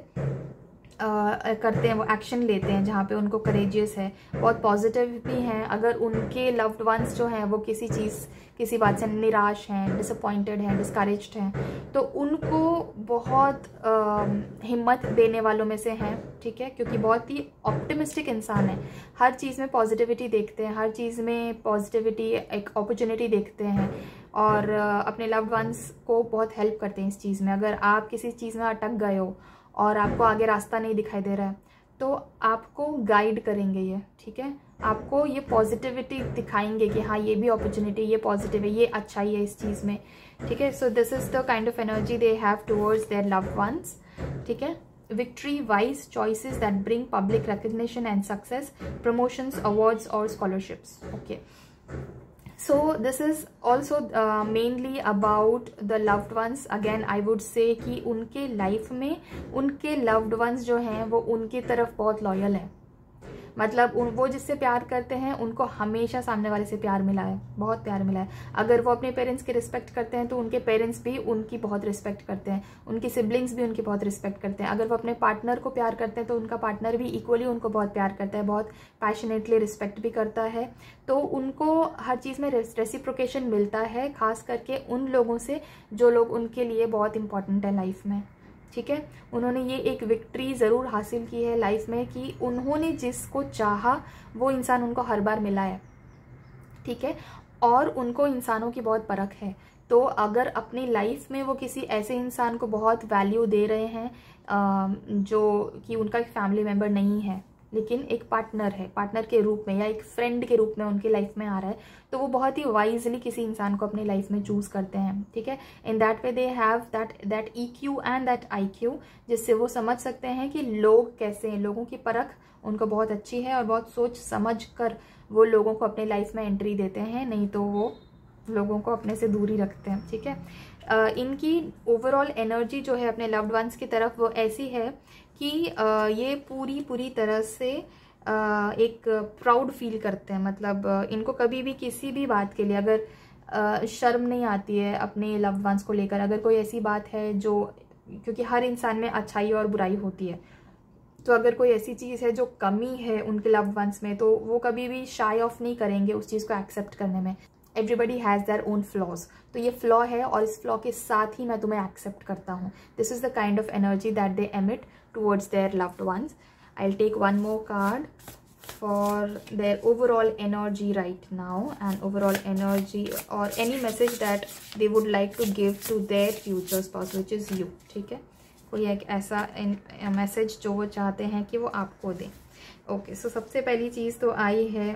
करते हैं, वो एक्शन लेते हैं जहाँ पे उनको करेजियस है, बहुत पॉजिटिव भी हैं। अगर उनके लव्ड वंस जो हैं वो किसी बात से निराश हैं, डिसअपॉइंटेड हैं, डिस्करेज्ड हैं, तो उनको बहुत हिम्मत देने वालों में से हैं, ठीक है, क्योंकि बहुत ही ऑप्टिमिस्टिक इंसान है, हर चीज़ में पॉजिटिविटी देखते हैं, हर चीज़ में पॉजिटिविटी एक अपॉर्चुनिटी देखते हैं, और अपने लव्ड वंस को बहुत हेल्प करते हैं इस चीज़ में। अगर आप किसी चीज़ में अटक गए हो और आपको आगे रास्ता नहीं दिखाई दे रहा है, तो आपको गाइड करेंगे ये, ठीक है, आपको ये पॉजिटिविटी दिखाएंगे कि हाँ ये भी अपॉर्चुनिटी, ये पॉजिटिव है, ये अच्छाई है इस चीज़ में, ठीक है। So this is the kind of energy they have towards their loved ones, ठीक है। Victory, wise choices that bring public recognition and success, promotions, awards और scholarships, okay. So this is also mainly about the loved ones. Again I would say कि उनके life में उनके loved ones जो हैं वो उनकी तरफ बहुत लॉयल है, मतलब वो जिससे प्यार करते हैं उनको हमेशा सामने वाले से प्यार मिला है, बहुत प्यार मिला है। अगर वो अपने पेरेंट्स की रिस्पेक्ट करते हैं तो उनके पेरेंट्स भी उनकी बहुत रिस्पेक्ट करते हैं, उनकी सिबलिंग्स भी उनकी बहुत रिस्पेक्ट करते हैं। अगर वो अपने पार्टनर को प्यार करते हैं तो उनका पार्टनर भी इक्वली उनको बहुत प्यार करता है, बहुत पैशनेटली रिस्पेक्ट भी करता है। तो उनको हर चीज़ में रेसिप्रोकेशन मिलता है, खास करके उन लोगों से जो लोग उनके लिए बहुत इंपॉर्टेंट है लाइफ में, ठीक है। उन्होंने ये एक विक्ट्री ज़रूर हासिल की है लाइफ में कि उन्होंने जिसको चाहा वो इंसान उनको हर बार मिला है, ठीक है, और उनको इंसानों की बहुत परख है। तो अगर अपनी लाइफ में वो किसी ऐसे इंसान को बहुत वैल्यू दे रहे हैं जो कि उनका एक फैमिली मेम्बर नहीं है लेकिन एक पार्टनर है, पार्टनर के रूप में या एक फ्रेंड के रूप में उनकी लाइफ में आ रहा है, तो वो बहुत ही वाइजली किसी इंसान को अपनी लाइफ में चूज करते हैं, ठीक है। इन that way they have that EQ and that IQ, जिससे वो समझ सकते हैं कि लोग कैसे हैं, लोगों की परख उनको बहुत अच्छी है और बहुत सोच समझ कर वो लोगों को अपनी लाइफ में एंट्री देते हैं, नहीं तो वो लोगों को अपने से दूर ही रखते हैं, ठीक है। इनकी ओवरऑल एनर्जी जो है अपने लव्ड वंस की तरफ वो ऐसी है कि ये पूरी तरह से एक प्राउड फील करते हैं, मतलब इनको कभी भी किसी भी बात के लिए अगर शर्म नहीं आती है अपने लव्ड वंस को लेकर। अगर कोई ऐसी बात है जो, क्योंकि हर इंसान में अच्छाई और बुराई होती है, तो अगर कोई ऐसी चीज़ है जो कमी है उनके लव्ड वंस में, तो वो कभी भी शाई ऑफ नहीं करेंगे उस चीज़ को एक्सेप्ट करने में। Everybody has their own flaws, तो ये फ्लॉ है और इस फ्लॉ के साथ ही मैं तुम्हें एक्सेप्ट करता हूँ। This is the kind of energy that they emit towards their loved ones. I will take one more card for their overall energy right now and overall energy or any message that they would like to give to their future spouse which is you, ठीक है। कोई एक ऐसा message जो वो चाहते हैं कि वो आपको दें। ओके, सो सबसे पहली चीज़ तो आई है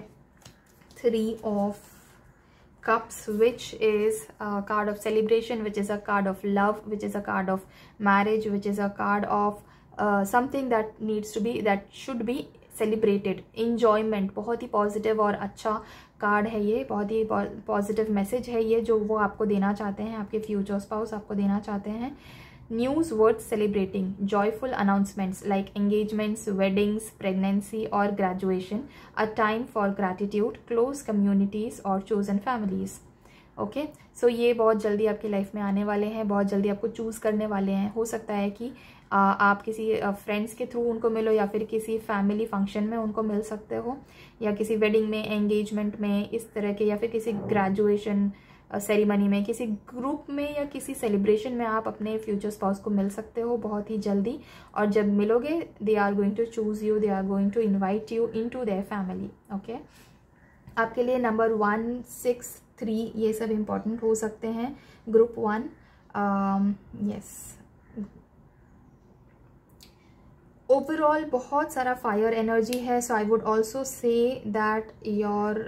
3 of Cups, which is a card of celebration, which is a card of love, which is a card of marriage, which is a card of something that needs to be, that should be celebrated, enjoyment. बहुत ही positive और अच्छा card है ये, बहुत ही positive message है ये जो वो आपको देना चाहते हैं, आपके फ्यूचर स्पाउस आपको देना चाहते हैं। News worth celebrating, joyful announcements like engagements, weddings, pregnancy और graduation, a time for gratitude, close communities और चोजन फैमिलीज़। ओके, सो ये बहुत जल्दी आपकी लाइफ में आने वाले हैं, बहुत जल्दी आपको चूज़ करने वाले हैं। हो सकता है कि आप किसी फ्रेंड्स के थ्रू उनको मिलो या फिर किसी फैमिली फंक्शन में उनको मिल सकते हो, या किसी वेडिंग में, एंगेजमेंट में, इस तरह के, या फिर किसी ग्रेजुएशन सेरेमनी में, किसी ग्रुप में या किसी सेलिब्रेशन में आप अपने फ्यूचर स्पाउस को मिल सकते हो बहुत ही जल्दी। और जब मिलोगे, they are going to choose you, they are going to invite you in to their family. Okay, आपके लिए नंबर 1, 6, 3 ये सब इम्पॉर्टेंट हो सकते हैं। ग्रुप 1, यस, ओवरऑल बहुत सारा फायर एनर्जी है। So I would also say that your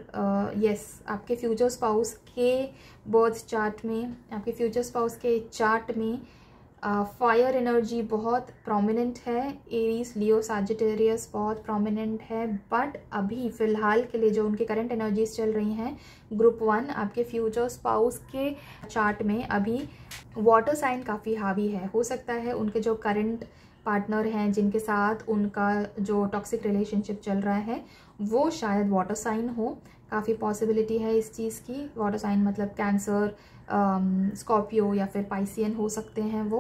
yes, आपके फ्यूचर स्पाउस के बर्थ चार्ट में, आपके फ्यूचर स्पाउस के चार्ट में फायर एनर्जी बहुत प्रोमिनेंट है। एरीज, लियो, सैजिटेरियस बहुत प्रोमिनेंट है। बट अभी फ़िलहाल के लिए जो उनके करंट एनर्जीज चल रही हैं, ग्रुप 1 आपके फ्यूचर स्पाउस के चार्ट में अभी वाटर साइन काफ़ी हावी है। हो सकता है उनके जो करंट पार्टनर हैं, जिनके साथ उनका जो टॉक्सिक रिलेशनशिप चल रहा है, वो शायद वाटर साइन हो। काफ़ी पॉसिबिलिटी है इस चीज़ की। वाटर साइन मतलब कैंसर, स्कॉर्पियो या फिर पाइसियन हो सकते हैं वो।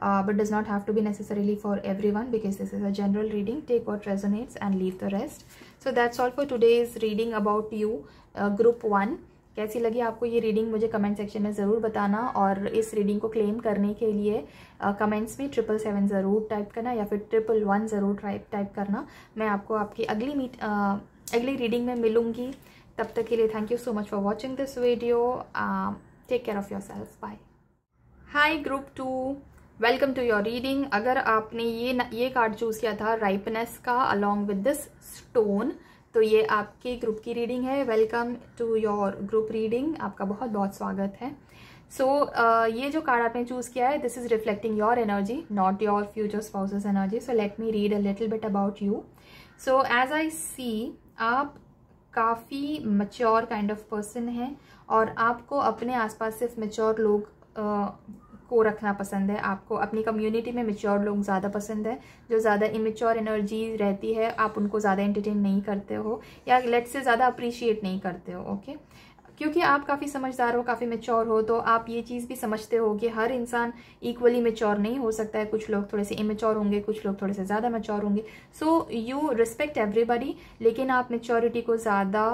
but does not have to be necessarily for everyone, because this is a general reading. Take what resonates and leave the rest. So that's all for today's reading about you, group 1. कैसी लगी आपको ये reading मुझे comment section में ज़रूर बताना, और इस रीडिंग को क्लेम करने के लिए कमेंट्स में 777 ज़रूर टाइप करना, या फिर 111 ज़रूर टाइप करना. मैं आपको आपकी अगली रीडिंग में मिलूँगी. तब तक के लिए thank you so much for watching this video. Take care of your self. Bye. Hi group 2, welcome to your reading. अगर आपने ये कार्ड चूज़ किया था राइपनेस का अलॉन्ग विद दिस स्टोन, तो ये आपके ग्रुप की रीडिंग है. Welcome to your group reading. आपका बहुत बहुत स्वागत है. सो ये जो कार्ड आपने चूज़ किया है, this is reflecting your energy, not your future spouse's energy. So let me read a little bit about you. So as I see, आप काफ़ी मैच्योर काइंड ऑफ पर्सन हैं, और आपको अपने आसपास सिर्फ मैच्योर लोग को रखना पसंद है. आपको अपनी कम्युनिटी में मैच्योर लोग ज़्यादा पसंद है. जो ज़्यादा इमेच्योर एनर्जी रहती है, आप उनको ज़्यादा एंटरटेन नहीं करते हो, या लेट से ज़्यादा अप्रिशिएट नहीं करते हो. ओके, क्योंकि आप काफ़ी समझदार हो, काफ़ी मैच्योर हो, तो आप ये चीज़ भी समझते हो कि हर इंसान इक्वली मैच्योर नहीं हो सकता है. कुछ लोग थोड़े से इमेच्योर होंगे, कुछ लोग थोड़े से ज़्यादा मैच्योर होंगे. सो यू रिस्पेक्ट एवरीबडी, लेकिन आप मैच्योरिटी को ज़्यादा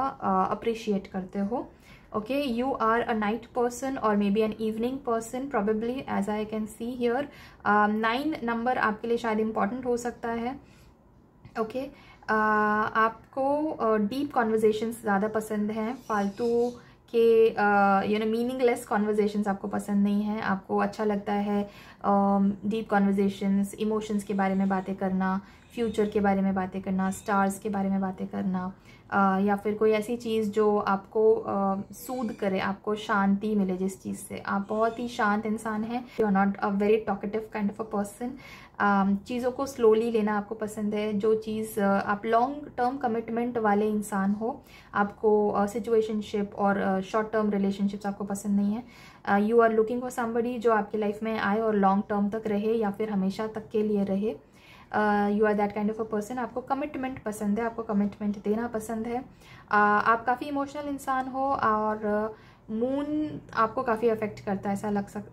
अप्रिशिएट करते हो. Okay, you are a night person or maybe an evening person probably, as I can see here. 9 number आपके लिए शायद important हो सकता है. Okay, आपको deep conversations ज़्यादा पसंद हैं. फालतू के मीनिंगलेस कॉन्वर्जेशंस आपको पसंद नहीं है. आपको अच्छा लगता है डीप कॉन्वर्जेशंस, इमोशंस के बारे में बातें करना, फ्यूचर के बारे में बातें करना, स्टार्स के बारे में बातें करना, या फिर कोई ऐसी चीज़ जो आपको सूद करे, आपको शांति मिले जिस चीज़ से. आप बहुत ही शांत इंसान हैं. You are not a very talkative kind of a person. चीज़ों को स्लोली लेना आपको पसंद है. जो चीज़ आप लॉन्ग टर्म कमिटमेंट वाले इंसान हो. आपको सिचुएशनशिप और शॉर्ट टर्म रिलेशनशिप्स आपको पसंद नहीं है. You are looking for somebody जो आपके लाइफ में आए और लॉन्ग टर्म तक रहे, या फिर हमेशा तक के लिए रहे. You are that kind of a person. आपको कमिटमेंट पसंद है, आपको कमिटमेंट देना पसंद है. आप काफ़ी इमोशनल इंसान हो, और मून आपको काफ़ी अफेक्ट करता है.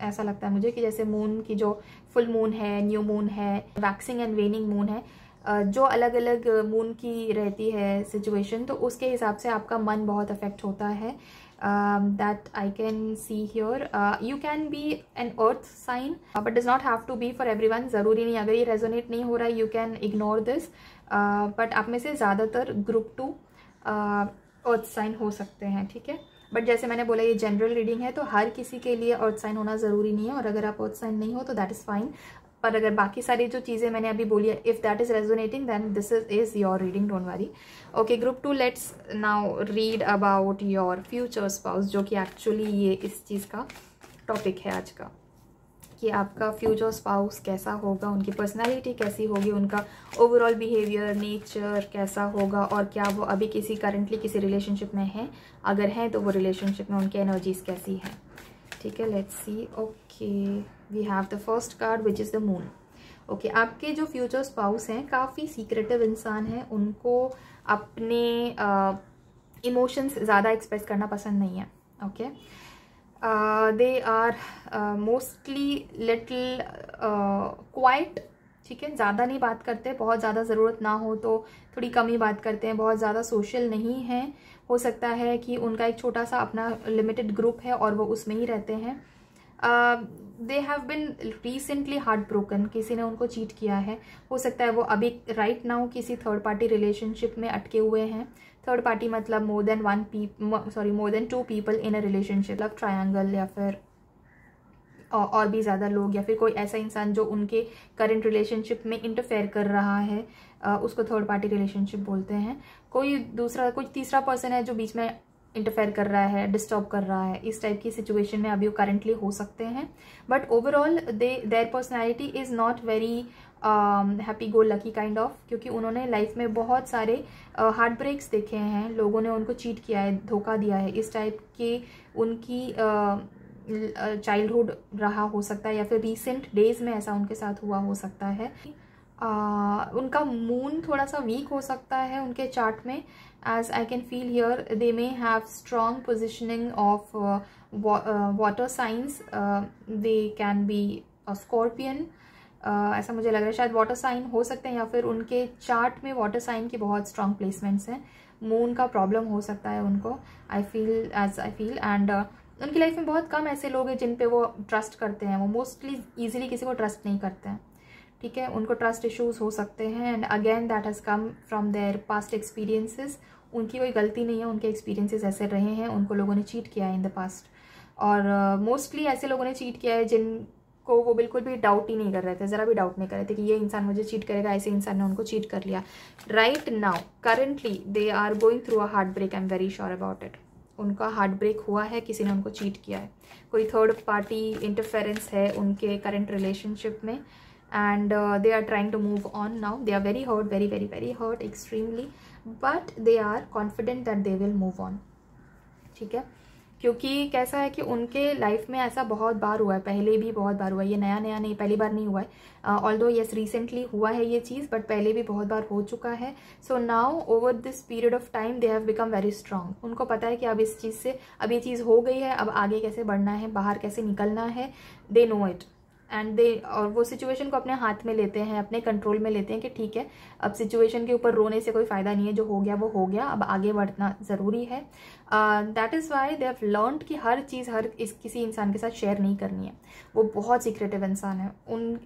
ऐसा लगता है मुझे कि जैसे मून की जो फुल मून है, न्यू मून है, वैक्सिंग एंड वेनिंग मून है, जो अलग अलग मून की रहती है सिचुएशन, तो उसके हिसाब से आपका मन बहुत अफेक्ट होता है. that I can see here. You can be an earth sign, but does not have to be for everyone. ज़रूरी नहीं, अगर ये रेजोनेट नहीं हो रहा है, you can ignore this. but आप में से ज़्यादातर ग्रुप 2 अर्थ साइन हो सकते हैं. ठीक है, बट जैसे मैंने बोला ये जनरल रीडिंग है, तो हर किसी के लिए अर्थ साइन होना ज़रूरी नहीं है. और अगर आप अर्थ साइन नहीं हो तो दैट इज़ फाइन. पर अगर बाकी सारी जो चीज़ें मैंने अभी बोली है, if that is resonating, then this is your reading, don't worry. Okay group 2, let's now read about your future spouse, जो कि एक्चुअली ये इस चीज़ का टॉपिक है आज का, कि आपका फ्यूचर स्पाउस कैसा होगा, उनकी पर्सनालिटी कैसी होगी, उनका ओवरऑल बिहेवियर, नेचर कैसा होगा, और क्या वो अभी करंटली किसी रिलेशनशिप में हैं. अगर हैं तो वो रिलेशनशिप में उनकी एनर्जीज कैसी हैं. ठीक है, let's see. Okay, we have the first card which is the moon. Okay, आपके जो फ्यूचर स्पाउस हैं काफ़ी सीक्रेटिव इंसान हैं. उनको अपने इमोशंस ज़्यादा एक्सप्रेस करना पसंद नहीं है. Okay, they are mostly little quiet. ठीक है, ज़्यादा नहीं बात करते, बहुत ज़्यादा ज़रूरत ना हो तो थोड़ी कम ही बात करते हैं. बहुत ज़्यादा सोशल नहीं हैं. हो सकता है कि उनका एक छोटा सा अपना लिमिटेड ग्रुप है और वो उसमें ही रहते हैं. They have been recently heart broken. किसी ने उनको चीट किया है. हो सकता है वो अभी राइट नाउ किसी थर्ड पार्टी रिलेशनशिप में अटके हुए हैं. थर्ड पार्टी मतलब more than 2 people in a relationship, love triangle, या फिर और भी ज़्यादा लोग, या फिर कोई ऐसा इंसान जो उनके करंट रिलेशनशिप में इंटरफेयर कर रहा है, उसको थर्ड पार्टी रिलेशनशिप बोलते हैं. कोई तीसरा पर्सन है जो बीच में इंटरफेयर कर रहा है, डिस्टर्ब कर रहा है. इस टाइप की सिचुएशन में अभी वो करंटली हो सकते हैं. But overall their personality is not very happy go lucky kind of, क्योंकि उन्होंने लाइफ में बहुत सारे हार्ट ब्रेक्स देखे हैं. लोगों ने उनको चीट किया है, धोखा दिया है. इस टाइप के उनकी चाइल्डहुड रहा हो सकता है, या फिर रिसेंट डेज में ऐसा उनके साथ हुआ हो सकता है. उनका मून थोड़ा सा वीक हो सकता है उनके चार्ट में. As I can feel here, they may have strong positioning of water signs. They can be a scorpion, ऐसा मुझे लग रहा है। शायद वाटर साइन हो सकते हैं या फिर उनके चार्ट में वाटर साइन की बहुत स्ट्रांग प्लेसमेंट्स हैं। मून का प्रॉब्लम हो सकता है उनको, आई फील एंड उनकी लाइफ में बहुत कम ऐसे लोग हैं जिन पे वो ट्रस्ट करते हैं। वो मोस्टली ईजिली किसी को ट्रस्ट नहीं करते हैं, ठीक है। उनको ट्रस्ट इश्यूज हो सकते हैं and again that has come from there past experiences. उनकी कोई गलती नहीं है, उनके एक्सपीरियंसेस ऐसे रहे हैं, उनको लोगों ने चीट किया है इन द पास्ट। और मोस्टली ऐसे लोगों ने चीट किया है जिनको वो बिल्कुल भी डाउट ही नहीं कर रहे थे, ज़रा भी डाउट नहीं कर रहे थे कि ये इंसान मुझे चीट करेगा, ऐसे इंसान ने उनको चीट कर लिया। Right now currently they are going through a heart break, I am very sure about it. उनका हार्ट ब्रेक हुआ है, किसी ने उनको चीट किया है, कोई थर्ड पार्टी इंटरफेरेंस है उनके करंट रिलेशनशिप में and they are trying to move on now. They are very hurt, very hurt extremely, but they are confident that they will move on, ठीक है। क्योंकि कैसा है कि उनके लाइफ में ऐसा बहुत बार हुआ है, पहले भी बहुत बार हुआ है, ये नया नहीं, पहली बार नहीं हुआ है। ऑल्दो यस रिसेंटली हुआ है ये चीज़, बट पहले भी बहुत बार हो चुका है। So now over this period of time they have become very strong. उनको पता है कि अब इस चीज़ से, अब ये चीज़ हो गई है, अब आगे कैसे बढ़ना है, बाहर कैसे निकलना है, they know it and they, और वो सिचुएशन को अपने हाथ में लेते हैं, अपने कंट्रोल में लेते हैं कि ठीक है अब सिचुएशन के ऊपर रोने से कोई फ़ायदा नहीं है, जो हो गया वो हो गया, अब आगे बढ़ना ज़रूरी है। That is why they have learned कि हर चीज़ किसी इंसान के साथ शेयर नहीं करनी है। वो बहुत सीक्रेटिव इंसान है।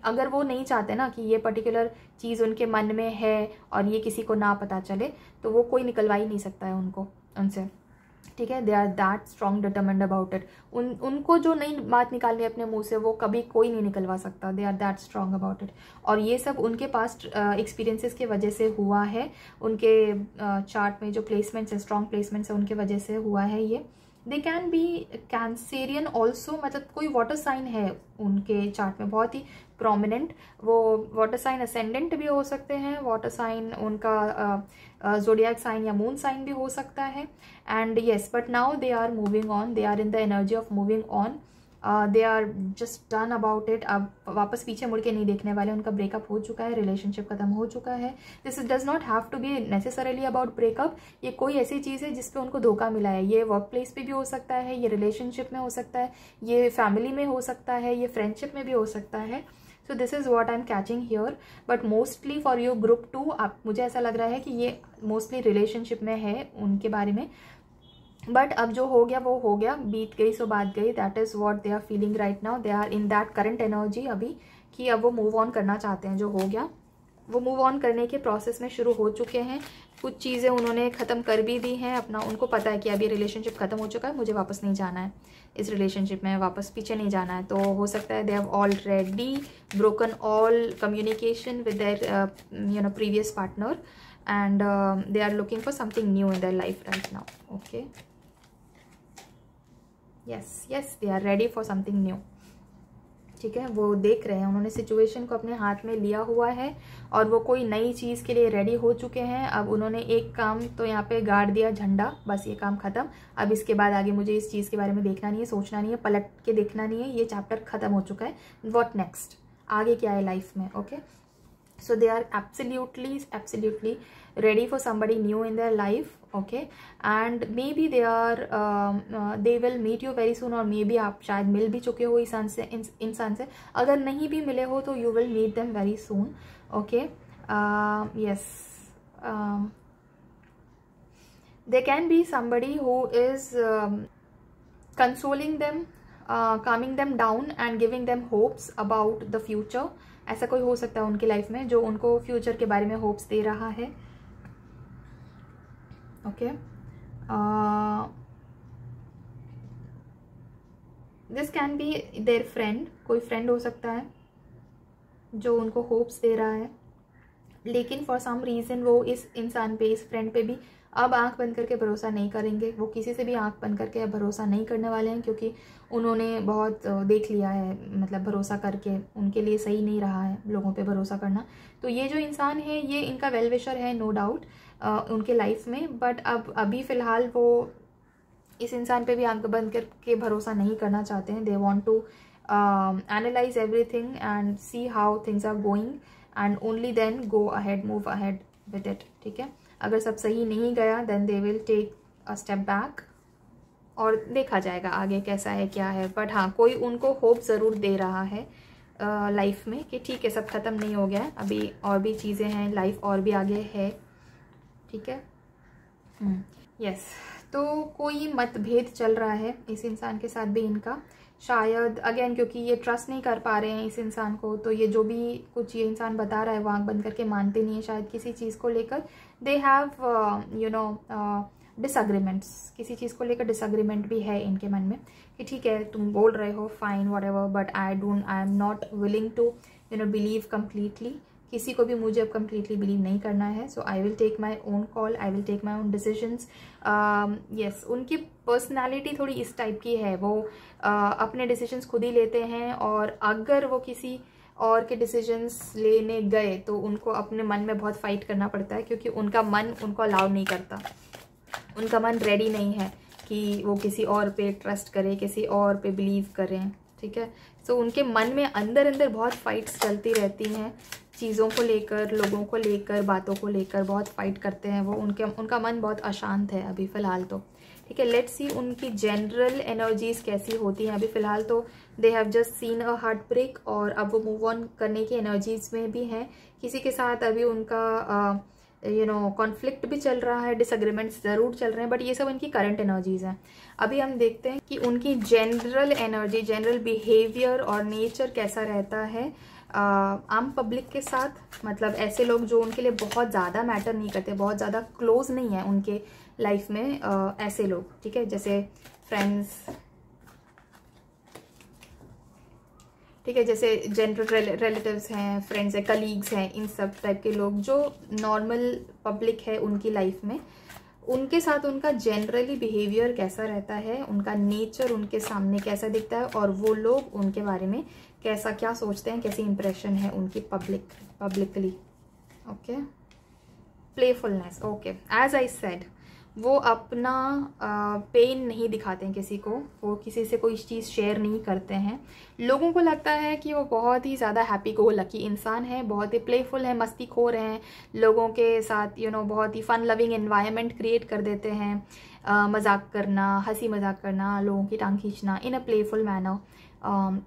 अगर वो नहीं चाहते ना कि ये पर्टिकुलर चीज़ उनके मन में है और ये किसी को ना पता चले, तो वो कोई निकलवा ही नहीं सकता है उनसे, ठीक है। They are that strong determined about it. उनको जो नई बात निकालनी है अपने मुंह से, वो कभी कोई नहीं निकलवा सकता। They are that strong about it. और ये सब उनके पास्ट एक्सपीरियंसेस की वजह से हुआ है। उनके चार्ट में जो प्लेसमेंट्स है, स्ट्रॉन्ग प्लेसमेंट्स है, उनके वजह से हुआ है ये। They can be cancerian also, मतलब कोई वाटर साइन है उनके चार्ट में बहुत ही प्रोमिनेंट। वो वाटर साइन असेंडेंट भी हो सकते हैं, वाटर साइन उनका जोडियाक साइन या मून साइन भी हो सकता है। And yes, but now they are moving on, they are in the energy of moving on, they are just done about it. अब वापस पीछे मुड़ के नहीं देखने वाले। उनका ब्रेकअप हो चुका है, रिलेशनशिप खत्म हो चुका है। This does not have to be necessarily about breakup. ये कोई ऐसी चीज़ है जिसपे उनको धोखा मिला है। ये वर्क प्लेस पे भी हो सकता है, ये रिलेशनशिप में हो सकता है, ये फैमिली में हो सकता है, ये फ्रेंडशिप में भी हो सकता है। So this is what I am catching here. But mostly for your group 2, आप, मुझे ऐसा लग रहा है कि ये मोस्टली रिलेशनशिप में है उनके बारे में। बट अब जो हो गया वो हो गया, बीत गई सो बात गई। That is what they are feeling right now. They are in that current energy अभी, कि अब वो मूव ऑन करना चाहते हैं। जो हो गया वो मूव ऑन करने के प्रोसेस में शुरू हो चुके हैं। कुछ चीज़ें उन्होंने ख़त्म कर भी दी हैं अपना। उनको पता है कि अभी रिलेशनशिप ख़त्म हो चुका है, मुझे वापस नहीं जाना है इस रिलेशनशिप में, वापस पीछे नहीं जाना है। तो हो सकता है they have already broken all communication with their previous partner and they are looking for something new in their life right now. Okay, yes they are ready for something new, ठीक है। वो देख रहे हैं, उन्होंने सिचुएशन को अपने हाथ में लिया हुआ है और वो कोई नई चीज़ के लिए रेडी हो चुके हैं। अब उन्होंने एक काम तो यहाँ पे गाड़ दिया, झंडा, बस ये काम खत्म। अब इसके बाद आगे मुझे इस चीज़ के बारे में देखना नहीं है, सोचना नहीं है, पलट के देखना नहीं है। ये चैप्टर खत्म हो चुका है। व्हाट नेक्स्ट, आगे क्या है लाइफ में। Okay, so they are absolutely ready for somebody new in their life. Okay, and maybe they are they will meet you very soon, or maybe आप शायद मिल भी चुके हो इंसान से। अगर नहीं भी मिले हो तो you will meet them very soon. Okay, yes, there can be somebody who is consoling them, calming them down and giving them hopes about the future. ऐसा कोई हो सकता है उनकी लाइफ में जो उनको फ्यूचर के बारे में होप्स दे रहा है। Okay, this can be there friend, कोई फ्रेंड हो सकता है जो उनको होप्स दे रहा है, लेकिन फॉर सम रीज़न वो इस इंसान पे, इस फ्रेंड पे भी अब आंख बंद करके भरोसा नहीं करेंगे। वो किसी से भी आंख बंद करके अब भरोसा नहीं करने वाले हैं, क्योंकि उन्होंने बहुत देख लिया है, मतलब भरोसा करके उनके लिए सही नहीं रहा है लोगों पे भरोसा करना। तो ये जो इंसान है ये इनका वेल विशर है, नो डाउट, उनके लाइफ में। बट अब अभी फ़िलहाल वो इस इंसान पे भी आंख बंद करके भरोसा नहीं करना चाहते हैं। They want to analyze everything and see how things are going and only then go ahead, move ahead with it, ठीक है। अगर सब सही नहीं गया then they will take a step back और देखा जाएगा आगे कैसा है क्या है। बट हाँ, कोई उनको होप ज़रूर दे रहा है लाइफ में कि ठीक है सब ख़त्म नहीं हो गया है, अभी और भी चीज़ें हैं, लाइफ और भी आगे है, ठीक है। यस, तो कोई मतभेद चल रहा है इस इंसान के साथ भी इनका, शायद अगेन क्योंकि ये ट्रस्ट नहीं कर पा रहे हैं इस इंसान को, तो ये जो भी कुछ ये इंसान बता रहा है वो आँख बंद करके मानते नहीं है, शायद किसी चीज़ को लेकर they have you know disagreements, किसी चीज़ को लेकर डिसएग्रीमेंट भी है इनके मन में कि ठीक है तुम बोल रहे हो fine whatever, but I am not willing to believe completely, किसी को भी मुझे अब कम्प्लीटली बिलीव नहीं करना है। So I will take my own call, I will take my own decisions. Yes, उनकी पर्सनालिटी थोड़ी इस टाइप की है, वो अपने डिसीजंस खुद ही लेते हैं, और अगर वो किसी और के डिसीजंस लेने गए तो उनको अपने मन में बहुत फाइट करना पड़ता है, क्योंकि उनका मन उनको अलाउ नहीं करता, उनका मन रेडी नहीं है कि वो किसी और पे ट्रस्ट करे, किसी और पे बिलीव करें, ठीक है। सो उनके मन में अंदर अंदर बहुत फाइट्स चलती रहती हैं, चीज़ों को लेकर, लोगों को लेकर, बातों को लेकर बहुत फाइट करते हैं वो, उनका मन बहुत अशांत है अभी फ़िलहाल तो, ठीक है। लेट्स सी उनकी जनरल एनर्जीज कैसी होती हैं। अभी फ़िलहाल तो they have just seen a heart break, और अब वो मूव ऑन करने की एनर्जीज में भी हैं। किसी के साथ अभी उनका कॉन्फ्लिक्ट भी चल रहा है, डिसएग्रीमेंट्स ज़रूर चल रहे हैं, बट ये सब इनकी करंट एनर्जीज हैं। अभी हम देखते हैं कि उनकी जनरल एनर्जी, जनरल बिहेवियर और नेचर कैसा रहता है आम पब्लिक के साथ, मतलब ऐसे लोग जो उनके लिए बहुत ज़्यादा मैटर नहीं करते, बहुत ज़्यादा क्लोज नहीं है उनके लाइफ में, ऐसे लोग, ठीक है, जैसे फ्रेंड्स, ठीक है, जैसे जनरल रिलेटिव्स हैं, फ्रेंड्स हैं, कलीग्स हैं, इन सब टाइप के लोग जो नॉर्मल पब्लिक है उनकी लाइफ में, उनके साथ उनका जनरली बिहेवियर कैसा रहता है, उनका नेचर उनके सामने कैसा दिखता है, और वो लोग उनके बारे में कैसा क्या सोचते हैं, कैसी इंप्रेशन है उनकी publicly, okay. Playfulness, okay, as I said, वो अपना पेन नहीं दिखाते हैं किसी को, वो किसी से कोई चीज़ शेयर नहीं करते हैं। लोगों को लगता है कि वो बहुत ही ज़्यादा हैप्पी गो लकी इंसान है, बहुत ही प्लेफुल है, मस्तीखोर हैं, लोगों के साथ बहुत ही फन लविंग एनवायरनमेंट क्रिएट कर देते हैं, मजाक करना, हंसी मजाक करना, लोगों की टांग खींचना इन अ प्लेफुल मैनर,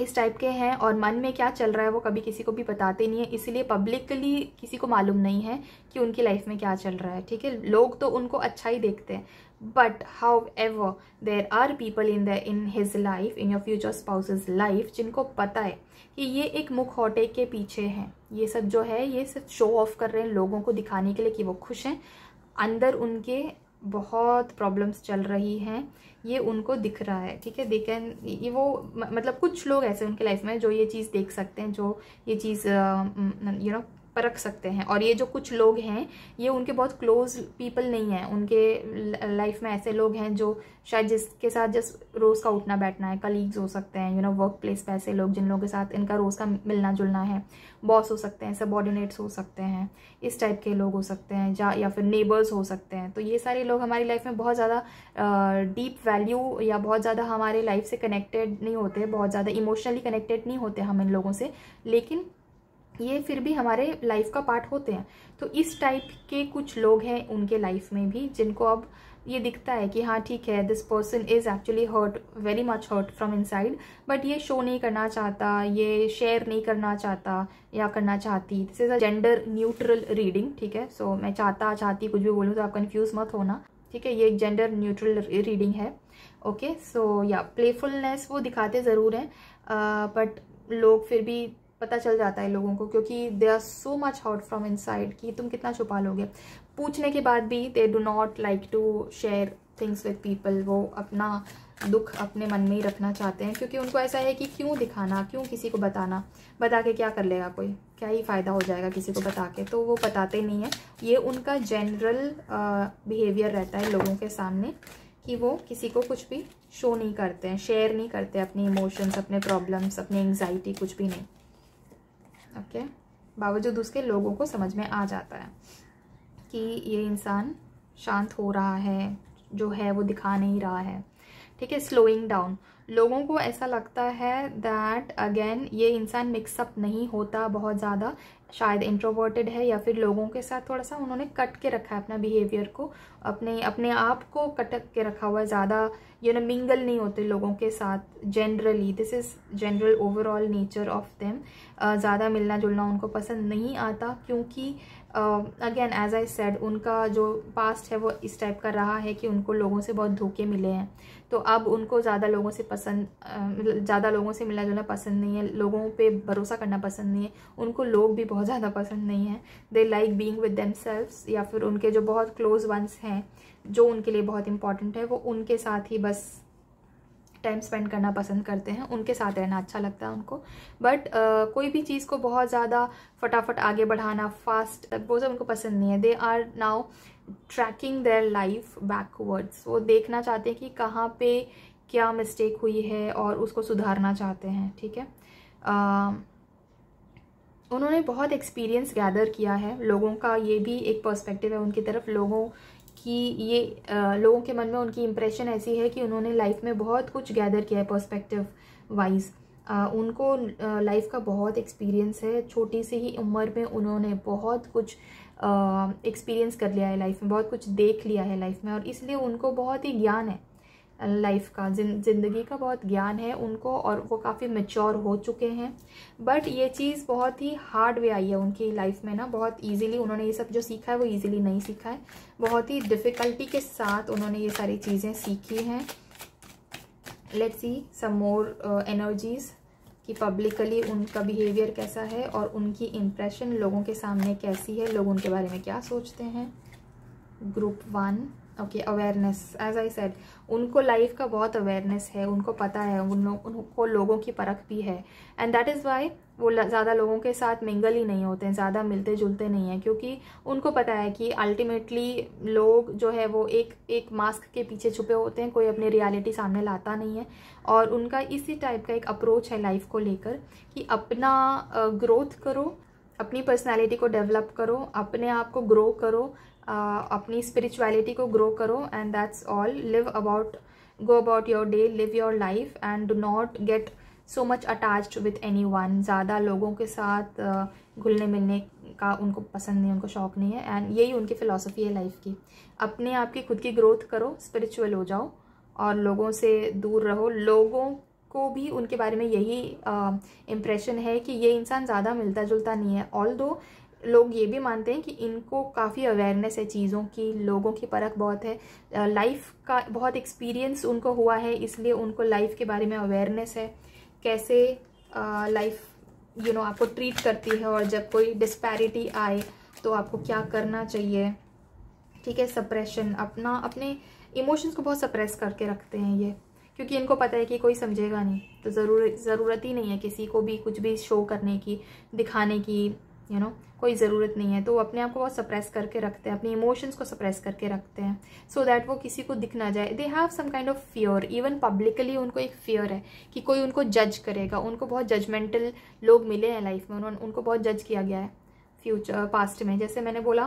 इस टाइप के हैं। और मन में क्या चल रहा है वो कभी किसी को भी बताते नहीं है, इसलिए पब्लिकली किसी को मालूम नहीं है कि उनकी लाइफ में क्या चल रहा है, ठीक है। लोग तो उनको अच्छा ही देखते हैं, but however there are people in his life, in your future spouse's life, जिनको पता है कि ये एक मुखौटे के पीछे हैं, ये सब जो है ये सिर्फ शो ऑफ कर रहे हैं लोगों को दिखाने के लिए कि वो खुश हैं, अंदर उनके बहुत प्रॉब्लम्स चल रही हैं, ये उनको दिख रहा है, ठीक है। देखें ये वो मतलब कुछ लोग ऐसे उनके लाइफ में जो ये चीज़ देख सकते हैं, जो ये चीज़ परख सकते हैं, और ये जो कुछ लोग हैं ये उनके बहुत क्लोज पीपल नहीं हैं, उनके लाइफ में ऐसे लोग हैं जो शायद जिसके साथ जस्ट रोज़ का उठना बैठना है, कलीग्स हो सकते हैं, वर्क प्लेस पे ऐसे लोग जिन लोगों के साथ इनका रोज़ का मिलना जुलना है, बॉस हो सकते हैं, सबॉर्डिनेट्स हो सकते हैं, इस टाइप के लोग हो सकते हैं, या फिर नेबर्स हो सकते हैं। तो ये सारे लोग हमारी लाइफ में बहुत ज़्यादा डीप वैल्यू या बहुत ज़्यादा हमारे लाइफ से कनेक्टेड नहीं होते, बहुत ज़्यादा इमोशनली कनेक्टेड नहीं होते हम इन लोगों से, लेकिन ये फिर भी हमारे लाइफ का पार्ट होते हैं। तो इस टाइप के कुछ लोग हैं उनके लाइफ में भी, जिनको अब ये दिखता है कि हाँ ठीक है, this person is actually hurt, very much hurt from inside, but ये शो नहीं करना चाहता, ये शेयर नहीं करना चाहता या करना चाहती। This is a gender neutral reading, ठीक है। सो मैं चाहती कुछ भी बोलूँ तो आप कन्फ्यूज मत होना, ठीक है। ये एक जेंडर न्यूट्रल रीडिंग है, ओके। सो या प्लेफुलनेस वो दिखाते ज़रूर हैं, बट लोग फिर भी पता चल जाता है लोगों को, क्योंकि they are so much hurt from inside कि तुम कितना छुपा लोगे। पूछने के बाद भी they do not like to share things with people, वो अपना दुख अपने मन में ही रखना चाहते हैं, क्योंकि उनको ऐसा है कि क्यों दिखाना, क्यों किसी को बताना, बता के क्या कर लेगा कोई, क्या ही फ़ायदा हो जाएगा किसी को बता के, तो वो बताते नहीं है। ये उनका जनरल बिहेवियर रहता है लोगों के सामने कि वो किसी को कुछ भी शो नहीं करते हैं, शेयर नहीं करते अपने इमोशंस, अपने प्रॉब्लम्स, अपनी एंग्जाइटी, कुछ भी नहीं, ओके। बावजूद उसके लोगों को समझ में आ जाता है कि ये इंसान शांत हो रहा है, जो है वो दिखा नहीं रहा है, ठीक है। स्लोइंग डाउन, लोगों को ऐसा लगता है दैट अगेन ये इंसान मिक्सअप नहीं होता बहुत ज़्यादा, शायद इंट्रोवर्टेड है, या फिर लोगों के साथ थोड़ा सा उन्होंने कट के रखा है अपना बिहेवियर को, अपने आप को कटक के रखा हुआ है, ज़्यादा मिंगल नहीं होते लोगों के साथ generally. This is general overall nature of them. ज़्यादा मिलना जुलना उनको पसंद नहीं आता, क्योंकि अगेन एज आई सेड, उनका जो पास्ट है वो इस टाइप का रहा है कि उनको लोगों से बहुत धोखे मिले हैं। तो अब उनको ज़्यादा लोगों से मिलना जुलना पसंद नहीं है, लोगों पे भरोसा करना पसंद नहीं है, उनको लोग भी बहुत ज़्यादा पसंद नहीं है। They like being with themselves, या फिर उनके जो बहुत क्लोज वंस हैं जो उनके लिए बहुत इंपॉर्टेंट है, वो उनके साथ ही बस टाइम स्पेंड करना पसंद करते हैं, उनके साथ रहना अच्छा लगता है उनको। बट कोई भी चीज़ को बहुत ज़्यादा फटाफट आगे बढ़ाना, फास्ट, वो सब उनको पसंद नहीं है। They are now tracking their life backwards. वो देखना चाहते हैं कि कहाँ पे क्या मिस्टेक हुई है और उसको सुधारना चाहते हैं, ठीक है। उन्होंने बहुत एक्सपीरियंस गैदर किया है, लोगों का ये भी एक पर्सपेक्टिव है उनकी तरफ। लोगों के मन में उनकी इम्प्रेशन ऐसी है कि उन्होंने लाइफ में बहुत कुछ गैदर किया है पर्सपेक्टिव वाइज। उनको लाइफ का बहुत एक्सपीरियंस है, छोटी सी ही उम्र में उन्होंने बहुत कुछ एक्सपीरियंस कर लिया है लाइफ में, बहुत कुछ देख लिया है लाइफ में, और इसलिए उनको बहुत ही ज्ञान है लाइफ का, ज़िंदगी का बहुत ज्ञान है उनको, और वो काफ़ी मैच्योर हो चुके हैं। बट ये चीज़ बहुत ही हार्ड वे आई है उनकी लाइफ में ना, बहुत इजीली उन्होंने ये सब जो सीखा है वो इजीली नहीं सीखा है, बहुत ही डिफ़िकल्टी के साथ उन्होंने ये सारी चीज़ें सीखी हैं। Let's see some more energies कि पब्लिकली उनका बिहेवियर कैसा है और उनकी इम्प्रेशन लोगों के सामने कैसी है, लोग उनके बारे में क्या सोचते हैं। Group 1, okay, awareness. As I said, उनको लाइफ का बहुत अवेयरनेस है, उनको पता है, उनको लोगों की परख भी है, एंड दैट इज़ वाई वो ज़्यादा लोगों के साथ मिंगल ही नहीं होते हैं, ज़्यादा मिलते जुलते नहीं हैं, क्योंकि उनको पता है कि अल्टीमेटली लोग जो है वो एक मास्क के पीछे छुपे होते हैं, कोई अपनी रियलिटी सामने लाता नहीं है। और उनका इसी टाइप का एक अप्रोच है लाइफ को लेकर कि अपना ग्रोथ करो, अपनी पर्सनैलिटी को डेवलप करो, अपने आप को ग्रो करो, अपनी स्पिरिचुअलिटी को ग्रो करो, and that's all. Go about your day, live your life, and do not get so much attached with anyone. ज़्यादा लोगों के साथ घुलने मिलने का उनको पसंद नहीं, उनको शौक नहीं है, एंड यही उनकी फ़िलॉसफी है लाइफ की। अपने आप की खुद की ग्रोथ करो, स्पिरिचुअल हो जाओ, और लोगों से दूर रहो। लोगों को भी उनके बारे में यही इम्प्रेशन है कि ये इंसान ज़्यादा मिलता जुलता नहीं है, ऑल्दो लोग ये भी मानते हैं कि इनको काफ़ी अवेयरनेस है चीज़ों की, लोगों की परख बहुत है, लाइफ का बहुत एक्सपीरियंस उनको हुआ है, इसलिए उनको लाइफ के बारे में अवेयरनेस है, कैसे लाइफ आपको ट्रीट करती है, और जब कोई डिस्पैरिटी आए तो आपको क्या करना चाहिए, ठीक है। सप्रेशन, अपने इमोशंस को बहुत सप्रेस करके रखते हैं ये, क्योंकि इनको पता है कि कोई समझेगा नहीं, तो ज़रूरत ही नहीं है किसी को भी कुछ भी शो करने की, दिखाने की, कोई ज़रूरत नहीं है। तो वो अपने आप को बहुत सप्रेस करके रखते हैं, अपनी इमोशंस को सप्रेस करके रखते हैं, सो दैट वो किसी को दिख ना जाए। They have some kind of fear, even publicly उनको एक फियर है कि कोई उनको जज करेगा। उनको बहुत जजमेंटल लोग मिले हैं लाइफ में, उनको बहुत जज किया गया है पास्ट में। जैसे मैंने बोला,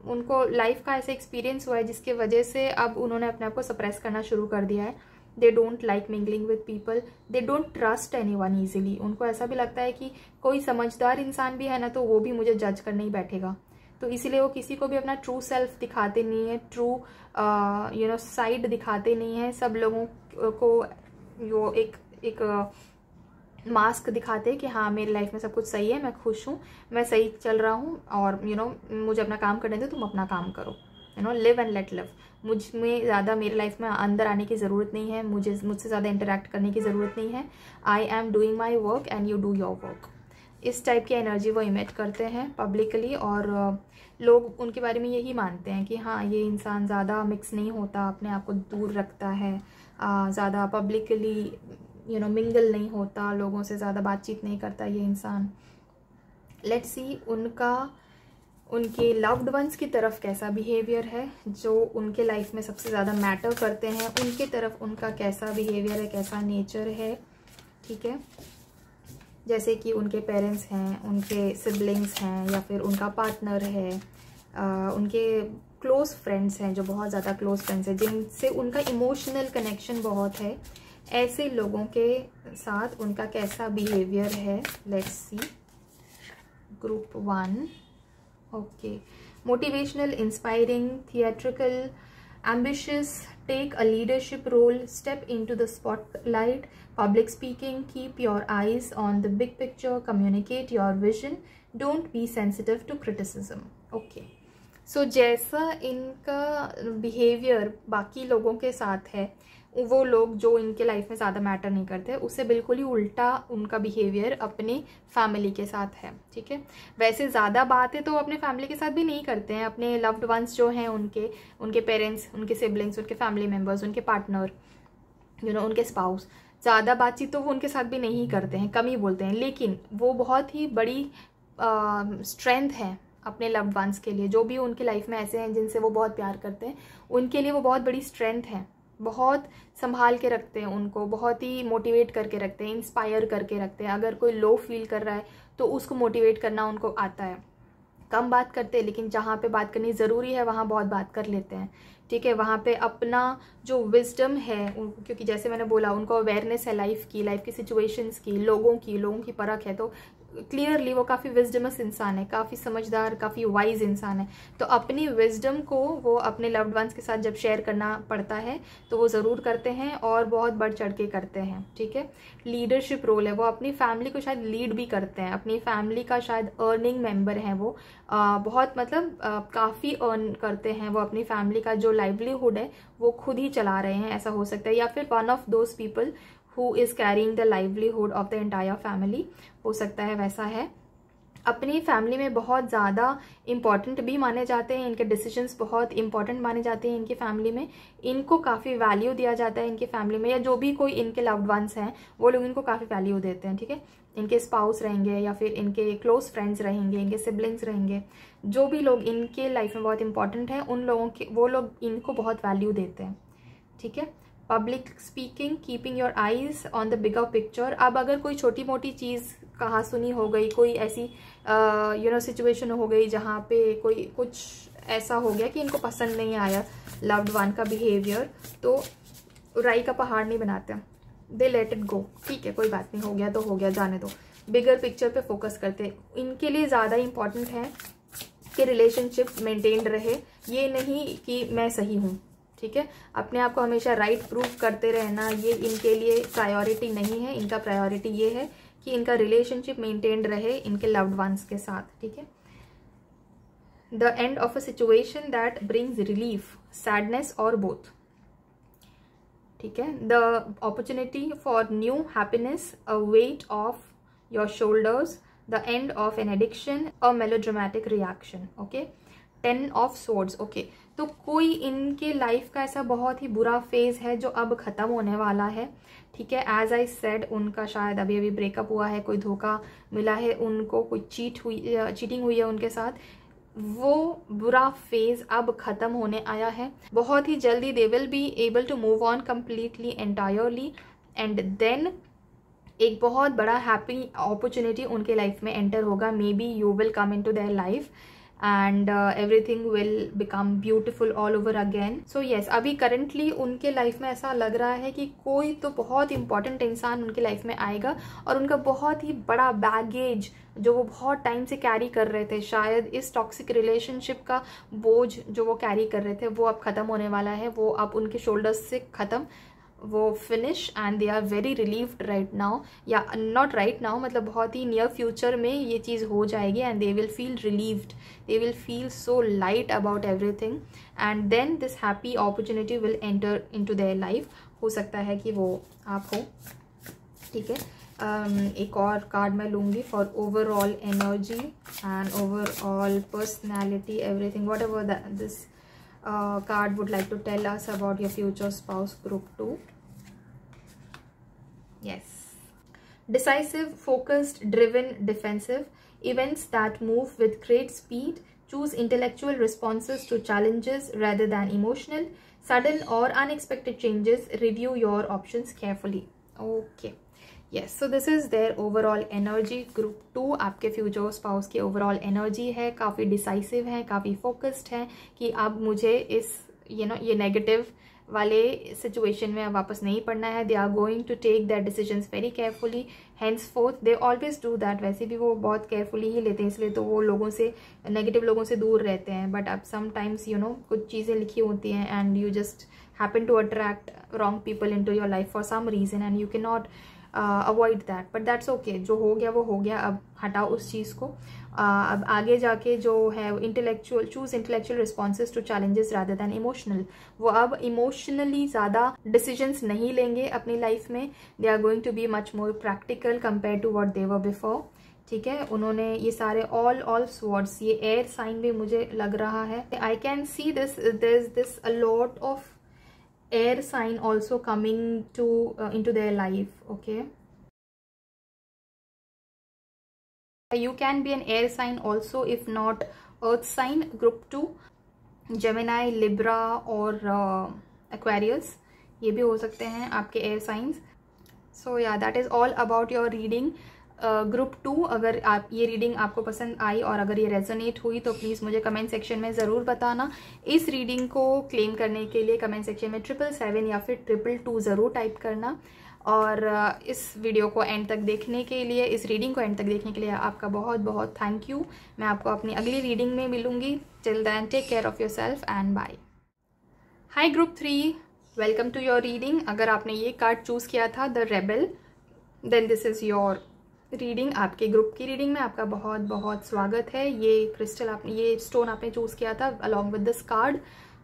उनको लाइफ का ऐसा एक्सपीरियंस हुआ है जिसकी वजह से अब उन्होंने अपने आप को सप्रेस करना शुरू कर दिया है। They don't like mingling with people, they don't trust anyone easily. उनको ऐसा भी लगता है कि कोई समझदार इंसान भी है ना, तो वो भी मुझे जज करने ही बैठेगा, तो इसीलिए वो किसी को भी अपना ट्रू सेल्फ दिखाते नहीं है, ट्रू साइड दिखाते नहीं है। सब लोगों को वो एक मास्क दिखाते हैं कि हाँ मेरी लाइफ में सब कुछ सही है, मैं खुश हूँ, मैं सही चल रहा हूँ, और मुझे अपना काम करने दो, तुम अपना काम करो, लिव एंड लेट लिव। मुझ में ज़्यादा मेरी लाइफ में अंदर आने की ज़रूरत नहीं है, मुझसे ज़्यादा इंटरेक्ट करने की ज़रूरत नहीं है। I am doing my work and you do your work. इस टाइप की एनर्जी वो इमिट करते हैं पब्लिकली, और लोग उनके बारे में यही मानते हैं कि हाँ ये इंसान ज़्यादा मिक्स नहीं होता, अपने आप को दूर रखता है, ज़्यादा पब्लिकली मिंगल नहीं होता, लोगों से ज़्यादा बातचीत नहीं करता ये इंसान। लेट्स सी उनके लव्ड वंस की तरफ कैसा बिहेवियर है, जो उनके लाइफ में सबसे ज़्यादा मैटर करते हैं, उनके तरफ उनका कैसा बिहेवियर है, कैसा नेचर है, ठीक है। जैसे कि उनके पेरेंट्स हैं, उनके सिबलिंग्स हैं, या फिर उनका पार्टनर है, उनके क्लोज फ्रेंड्स हैं जो बहुत ज़्यादा क्लोज फ्रेंड्स हैं, जिनसे उनका इमोशनल कनेक्शन बहुत है, ऐसे लोगों के साथ उनका कैसा बिहेवियर है। Let's C. group 1. Okay, motivational, inspiring, theatrical, ambitious, take a leadership role, step into the spotlight, public speaking, keep your eyes on the big picture, communicate your vision, don't be sensitive to criticism. Okay, so जैसा इनका behaviour बाकी लोगों के साथ है, वो लोग जो इनके लाइफ में ज़्यादा मैटर नहीं करते, उससे बिल्कुल ही उल्टा उनका बिहेवियर अपनी फैमिली के साथ है। ठीक है, वैसे ज़्यादा बातें तो अपने फैमिली के साथ भी नहीं करते हैं, अपने लव्ड वंस जो हैं उनके पेरेंट्स, उनके सिबलिंग्स, उनके फैमिली मेम्बर्स, उनके पार्टनर, उनके स्पाउस, ज़्यादा बातचीत तो वो उनके साथ भी नहीं करते हैं, कम ही बोलते हैं। लेकिन वो बहुत ही बड़ी स्ट्रेंथ है अपने लव्ड वंस के लिए। जो भी उनकी लाइफ में ऐसे हैं जिनसे वो बहुत प्यार करते हैं, उनके लिए वो बहुत बड़ी स्ट्रेंथ है। बहुत संभाल के रखते हैं उनको, बहुत ही मोटिवेट करके रखते हैं, इंस्पायर करके रखते हैं। अगर कोई लो फील कर रहा है तो उसको मोटिवेट करना उनको आता है। कम बात करते हैं, लेकिन जहाँ पे बात करनी ज़रूरी है वहाँ बहुत बात कर लेते हैं। ठीक है, वहाँ पे अपना जो विजडम है, क्योंकि जैसे मैंने बोला उनको अवेयरनेस है लाइफ की सिचुएशंस की, लोगों की परख है, तो क्लियरली वो काफ़ी विजडमस इंसान है, काफ़ी समझदार, काफ़ी वाइज इंसान है। तो अपनी विजडम को वो अपने लव्ड वंस के साथ जब शेयर करना पड़ता है तो वो ज़रूर करते हैं और बहुत बढ़ चढ़ के करते हैं। ठीक है, लीडरशिप रोल है, वो अपनी फैमिली को शायद लीड भी करते हैं, अपनी फैमिली का शायद अर्निंग मेंबर हैं वो, बहुत मतलब काफ़ी अर्न करते हैं वो। अपनी फैमिली का जो लाइवलीहुड है वो खुद ही चला रहे हैं, ऐसा हो सकता है, या फिर one of those people who is carrying the livelihood of the entire family, हो सकता है वैसा है। अपनी फैमिली में बहुत ज़्यादा इम्पॉर्टेंट भी माने जाते हैं, इनके डिसीजंस बहुत इंपॉर्टेंट माने जाते हैं इनकी फैमिली में, इनको काफ़ी वैल्यू दिया जाता है इनकी फैमिली में, या जो भी कोई इनके लव्ड वंस हैं वो लोग इनको काफ़ी वैल्यू देते हैं। ठीक है, इनके स्पाउस रहेंगे या फिर इनके क्लोज फ्रेंड्स रहेंगे, इनके सिबलिंग्स रहेंगे, जो भी लोग इनके लाइफ में बहुत इंपॉर्टेंट हैं उन लोगों के, वो लोग इनको बहुत वैल्यू देते हैं। ठीक है, public speaking, keeping your eyes on the bigger picture. अब अगर कोई छोटी मोटी चीज़ कहा सुनी हो गई, कोई ऐसी सिचुएशन हो गई जहाँ पे कोई कुछ ऐसा हो गया कि इनको पसंद नहीं आया लव्ड वन का बिहेवियर, तो राई का पहाड़ नहीं बनाते, दे लेट इट गो। ठीक है, कोई बात नहीं, हो गया तो हो गया, जाने दो, बिगर पिक्चर पे फोकस करते हैं। इनके लिए ज़्यादा इंपॉर्टेंट है कि रिलेशनशिप मेंटेन रहे, ये नहीं कि मैं सही हूँ। ठीक है, अपने आप को हमेशा राइट प्रूव करते रहना ये इनके लिए प्रायोरिटी नहीं है। इनका प्रायोरिटी ये है कि इनका रिलेशनशिप मेंटेन रहे इनके लव्ड वंस के साथ। ठीक है, the end of a situation that brings relief, sadness और बोथ। ठीक है, the opportunity for new happiness, a weight of your shoulders, the end of an addiction, a melodramatic reaction. Okay, 10 of swords. Okay, तो कोई इनके life का ऐसा बहुत ही बुरा फेज है जो अब खत्म होने वाला है। ठीक है, एज आई सेड, उनका शायद अभी अभी ब्रेकअप हुआ है, कोई धोखा मिला है उनको, कोई चीटिंग हुई है उनके साथ, वो बुरा फेज अब खत्म होने आया है। बहुत ही जल्दी they will be able to move on completely entirely, and then एक बहुत बड़ा हैप्पी अपॉर्चुनिटी उनके लाइफ में एंटर होगा। Maybe you will come in to their life and everything will become beautiful all over again. So yes, अभी currently उनके life में ऐसा लग रहा है कि कोई तो बहुत इंपॉर्टेंट इंसान उनके लाइफ में आएगा और उनका बहुत ही बड़ा बैगेज जो वो बहुत टाइम से कैरी कर रहे थे, शायद इस टॉक्सिक रिलेशनशिप का बोझ जो वो कैरी कर रहे थे, वो अब ख़त्म होने वाला है। वो अब उनके शोल्डर्स से ख़त्म, वो finish, and they are very relieved right now, या नॉट राइट नाउ, मतलब बहुत ही नियर फ्यूचर में ये चीज़ हो जाएगी, and they will feel relieved, they will feel so light about everything, and then this happy opportunity will enter into their life. हो सकता है कि वो आप हो। ठीक है, एक और कार्ड मैं लूँगी for overall energy and overall personality, everything, what ever this card would like to tell us about your future spouse, group 2. Yes, decisive, focused, driven, defensive, events that move with great speed, choose intellectual responses to challenges rather than emotional, sudden or unexpected changes, review your options carefully. Okay, yes, so this is their overall energy. group 2 आपके future spouse की overall energy है, काफ़ी decisive है, काफ़ी focused है कि अब मुझे इस ये नेगेटिव वाले सिचुएशन में वापस नहीं पड़ना है। They are going to take that decisions very carefully, henceforth they always do that. वैसे भी वो बहुत केयरफुली ही लेते हैं, इसलिए तो वो लोगों से, नेगेटिव लोगों से दूर रहते हैं। बट अब समटाइम्स यू नो कुछ चीज़ें लिखी होती हैं and you just happen to attract wrong people into your life for some reason and you can not avoid that, but that's okay. जो हो गया वो हो गया, अब हटाओ उस चीज़ को। अब आगे जाके जो है intellectual, choose intellectual responses to challenges rather than emotional. वो अब इमोशनली ज़्यादा डिसीजंस नहीं लेंगे अपनी लाइफ में। They are going to be much more practical compare to what they were before. ठीक है, उन्होंने ये सारे ऑल स्वॉर्ड्स, ये एयर साइन भी मुझे लग रहा है। I can see this, there is this a lot of air sign also coming to into their life. Okay, you can be an air sign also, if not earth sign, group 2, Gemini, Libra और Aquarius, ये भी हो सकते हैं आपके air signs. So yeah, that is all about your reading. Group 2, अगर आप ये रीडिंग आपको पसंद आई और अगर ये रेजोनेट हुई तो प्लीज़ मुझे कमेंट सेक्शन में ज़रूर बताना। इस रीडिंग को क्लेम करने के लिए कमेंट सेक्शन में 777 या फिर 222 ज़रूर टाइप करना। और इस वीडियो को एंड तक देखने के लिए, इस रीडिंग को एंड तक देखने के लिए आपका बहुत बहुत थैंक यू। मैं आपको अपनी अगली रीडिंग में मिलूंगी। Till then take care of yourself and bye. Hi group 3, welcome to your reading. अगर आपने ये कार्ड चूज़ किया था, the rebel, then this is your reading. आपके ग्रुप की रीडिंग में आपका बहुत बहुत स्वागत है। ये क्रिस्टल आपने, ये स्टोन आपने चूज़ किया था अलॉन्ग विद दिस कार्ड।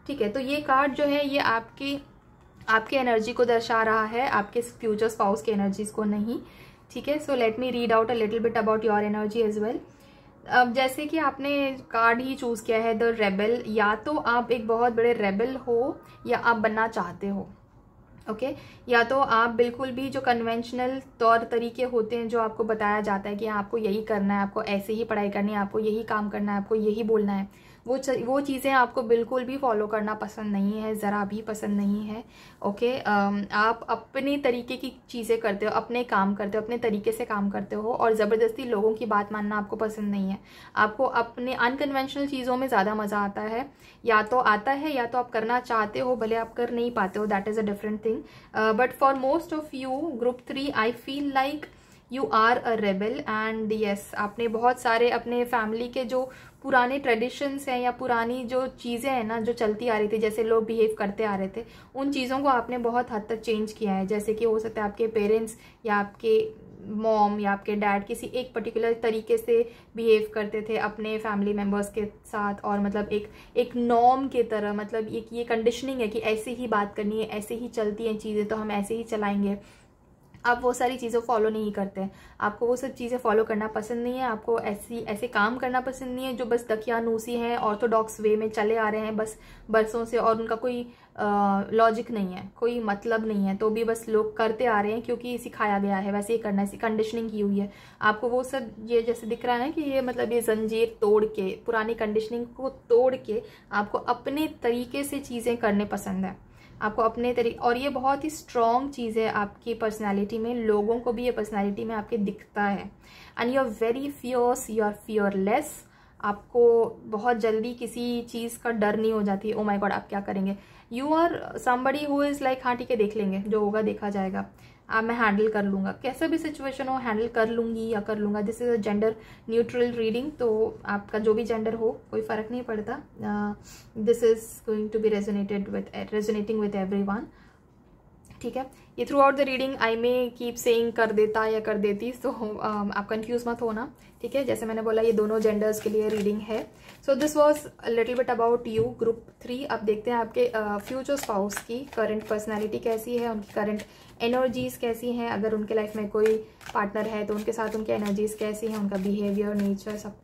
ठीक है, तो ये कार्ड जो है ये आपकी एनर्जी को दर्शा रहा है, आपके फ्यूचर स्पाउस की एनर्जीज को नहीं। ठीक है, so let me read out a little bit about your energy as well. अब जैसे कि आपने कार्ड ही चूज़ किया है द रेबल, या तो आप एक बहुत बड़े रेबल हो या आप बनना चाहते हो। ओके, या तो आप बिल्कुल भी जो कन्वेंशनल तौर तरीके होते हैं, जो आपको बताया जाता है कि आपको यही करना है, आपको ऐसे ही पढ़ाई करनी है, आपको यही काम करना है, आपको यही बोलना है, वो चीज़ें आपको बिल्कुल भी फॉलो करना पसंद नहीं है, ज़रा भी पसंद नहीं है। ओके, आप अपने तरीके की चीज़ें करते हो, अपने काम करते हो, अपने तरीके से काम करते हो और ज़बरदस्ती लोगों की बात मानना आपको पसंद नहीं है। आपको अपने अनकन्वेंशनल चीज़ों में ज़्यादा मज़ा आता है, या तो आता है या तो आप करना चाहते हो, भले आप कर नहीं पाते हो, that is a different thing. But for most of you group 3, I feel like you are a rebel and yes, आपने बहुत सारे अपने फैमिली के जो पुराने ट्रेडिशंस हैं या पुरानी जो चीज़ें हैं ना, जो चलती आ रही थी, जैसे लोग बिहेव करते आ रहे थे, उन चीज़ों को आपने बहुत हद तक चेंज किया है। जैसे कि हो सकता है आपके पेरेंट्स या आपके मॉम या आपके डैड किसी एक पर्टिकुलर तरीके से बिहेव करते थे अपने फैमिली मेम्बर्स के साथ, और मतलब एक नॉर्म के तरह, मतलब एक ये कंडीशनिंग है कि ऐसे ही बात करनी है, ऐसे ही चलती हैं चीज़ें तो हम ऐसे ही चलाएंगे। आप वो सारी चीज़ें फॉलो नहीं करते हैं, आपको वो सब चीज़ें फॉलो करना पसंद नहीं है, आपको ऐसे काम करना पसंद नहीं है जो बस दकियानूसी हैं, ऑर्थोडॉक्स वे में चले आ रहे हैं बस बरसों से, और उनका कोई लॉजिक नहीं है, कोई मतलब नहीं है, तो भी बस लोग करते आ रहे हैं क्योंकि सिखाया गया है वैसे ही करना है, कंडीशनिंग की हुई है। आपको वो सब ये जैसे दिख रहा है ना कि ये मतलब ये जंजीर तोड़ के, पुरानी कंडीशनिंग को तोड़ के आपको अपने तरीके से चीज़ें करने पसंद है, आपको अपने तरीके, और ये बहुत ही स्ट्रॉन्ग चीज़ है आपकी पर्सनालिटी में, लोगों को भी ये पर्सनालिटी में आपके दिखता है। And you are very fierce, you are fearless, आपको बहुत जल्दी किसी चीज़ का डर नहीं हो जाती, ओ माय गॉड आप क्या करेंगे। You are somebody who is like हाँ ठीक है देख लेंगे, जो होगा देखा जाएगा, मैं हैंडल कर लूँगा, कैसा भी सिचुएशन हो हैंडल कर लूँगी या कर लूँगा। This is a gender neutral reading, तो आपका जो भी जेंडर हो कोई फ़र्क नहीं पड़ता। This is going to be resonating with everyone. ठीक है, ये throughout the reading I may keep saying कर देता या कर देती, तो आप कंफ्यूज मत होना। ठीक है, जैसे मैंने बोला ये दोनों जेंडर्स के लिए रीडिंग है। So this was little bit about you group 3। अब देखते हैं आपके फ्यूचर स्पाउस की करंट पर्सनैलिटी कैसी है, उनकी करंट एनर्जीज कैसी हैं, अगर उनके लाइफ में कोई पार्टनर है तो उनके साथ उनकी एनर्जीज कैसी हैं, उनका बिहेवियर, नेचर, सब।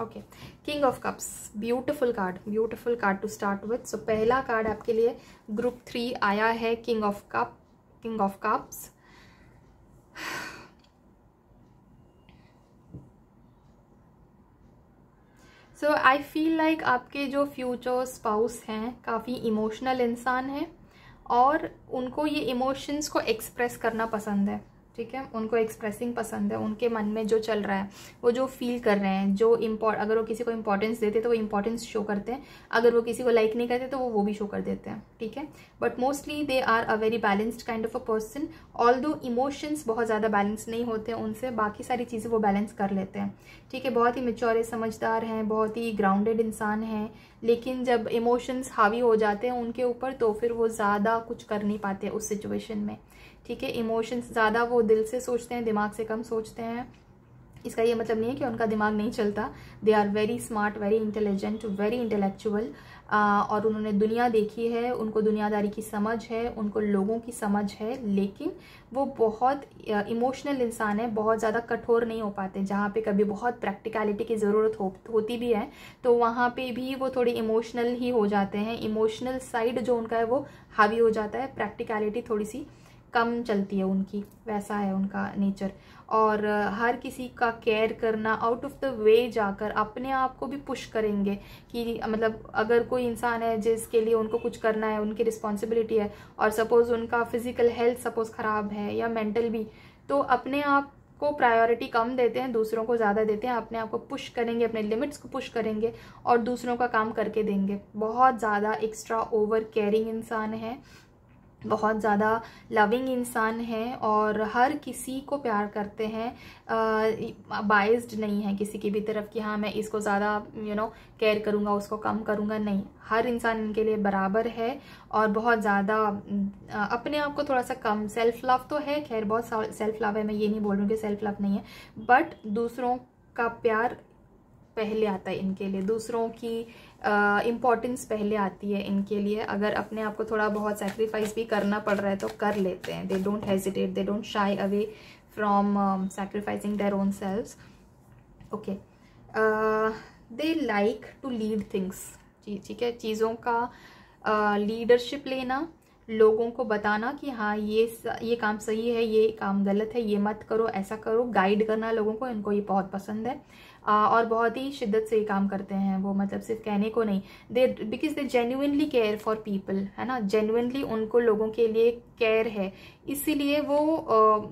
Okay, king of cups, beautiful card to start with. So पहला कार्ड आपके लिए ग्रुप 3 आया है king of cups. So I feel like आपके जो फ्यूचर स्पाउस हैं काफ़ी इमोशनल इंसान हैं और उनको ये इमोशंस को एक्सप्रेस करना पसंद है। ठीक है, उनको एक्सप्रेसिंग पसंद है, उनके मन में जो चल रहा है, वो जो फील कर रहे हैं, जो अगर वो किसी को इंपॉर्टेंस देते तो वो इंपॉर्टेंस शो करते हैं, अगर वो किसी को लाइक नहीं करते तो वो भी शो कर देते हैं, ठीक है। But mostly they are a very balanced kind of a person, although emotions बहुत ज़्यादा बैलेंस नहीं होते हैं उनसे, बाकी सारी चीज़ें वो बैलेंस कर लेते हैं, ठीक है। बहुत ही मैच्योर समझदार हैं, बहुत ही ग्राउंडेड इंसान हैं, लेकिन जब इमोशंस हावी हो जाते हैं उनके ऊपर तो फिर वो ज़्यादा कुछ कर नहीं पाते उस सिचुएशन में, ठीक है। इमोशंस ज़्यादा वो दिल से सोचते हैं, दिमाग से कम सोचते हैं। इसका ये मतलब नहीं है कि उनका दिमाग नहीं चलता, they are very smart, very intelligent, very intellectual, और उन्होंने दुनिया देखी है, उनको दुनियादारी की समझ है, उनको लोगों की समझ है, लेकिन वो बहुत इमोशनल इंसान है, बहुत ज़्यादा कठोर नहीं हो पाते। जहाँ पे कभी बहुत प्रैक्टिकलिटी की ज़रूरत होती भी है तो वहाँ पे भी वो थोड़ी इमोशनल ही हो जाते हैं, इमोशनल साइड जो उनका है वो हावी हो जाता है, प्रैक्टिकलिटी थोड़ी सी कम चलती है उनकी, वैसा है उनका नेचर। और हर किसी का केयर करना, आउट ऑफ द वे जाकर अपने आप को भी पुश करेंगे कि मतलब अगर कोई इंसान है जिसके लिए उनको कुछ करना है, उनकी रिस्पॉन्सिबिलिटी है, और सपोज उनका फिजिकल हेल्थ सपोज ख़राब है या मेंटल भी, तो अपने आप को प्रायोरिटी कम देते हैं, दूसरों को ज़्यादा देते हैं, अपने आप को पुश करेंगे, अपने लिमिट्स को पुश करेंगे और दूसरों का काम करके देंगे। बहुत ज़्यादा एक्स्ट्रा ओवर केयरिंग इंसान है, बहुत ज़्यादा लविंग इंसान है और हर किसी को प्यार करते हैं, बाइज्ड नहीं है किसी की भी तरफ कि हाँ मैं इसको ज़्यादा केयर करूँगा, उसको कम करूँगा, नहीं, हर इंसान इनके लिए बराबर है। और बहुत ज़्यादा अपने आप को थोड़ा सा कम, सेल्फ लव तो है, खैर बहुत सेल्फ लव है, मैं ये नहीं बोल रही हूँ कि सेल्फ लव नहीं है, बट दूसरों का प्यार पहले आता है इनके लिए, दूसरों की इम्पोर्टेंस पहले आती है इनके लिए। अगर अपने आप को थोड़ा बहुत सेक्रीफाइस भी करना पड़ रहा है तो कर लेते हैं, they don't hesitate, they don't shy away from sacrificing their own selves, okay. They like to lead things, ठीक है, चीज़ों का लीडरशिप लेना, लोगों को बताना कि हाँ ये काम सही है, ये काम गलत है, ये मत करो, ऐसा करो, गाइड करना लोगों को, इनको ये बहुत पसंद है। और बहुत ही शिद्दत से ये काम करते हैं वो, मतलब सिर्फ कहने को नहीं, because they genuinely care for people, है ना, जेन्युइनली उनको लोगों के लिए केयर है, इसीलिए वो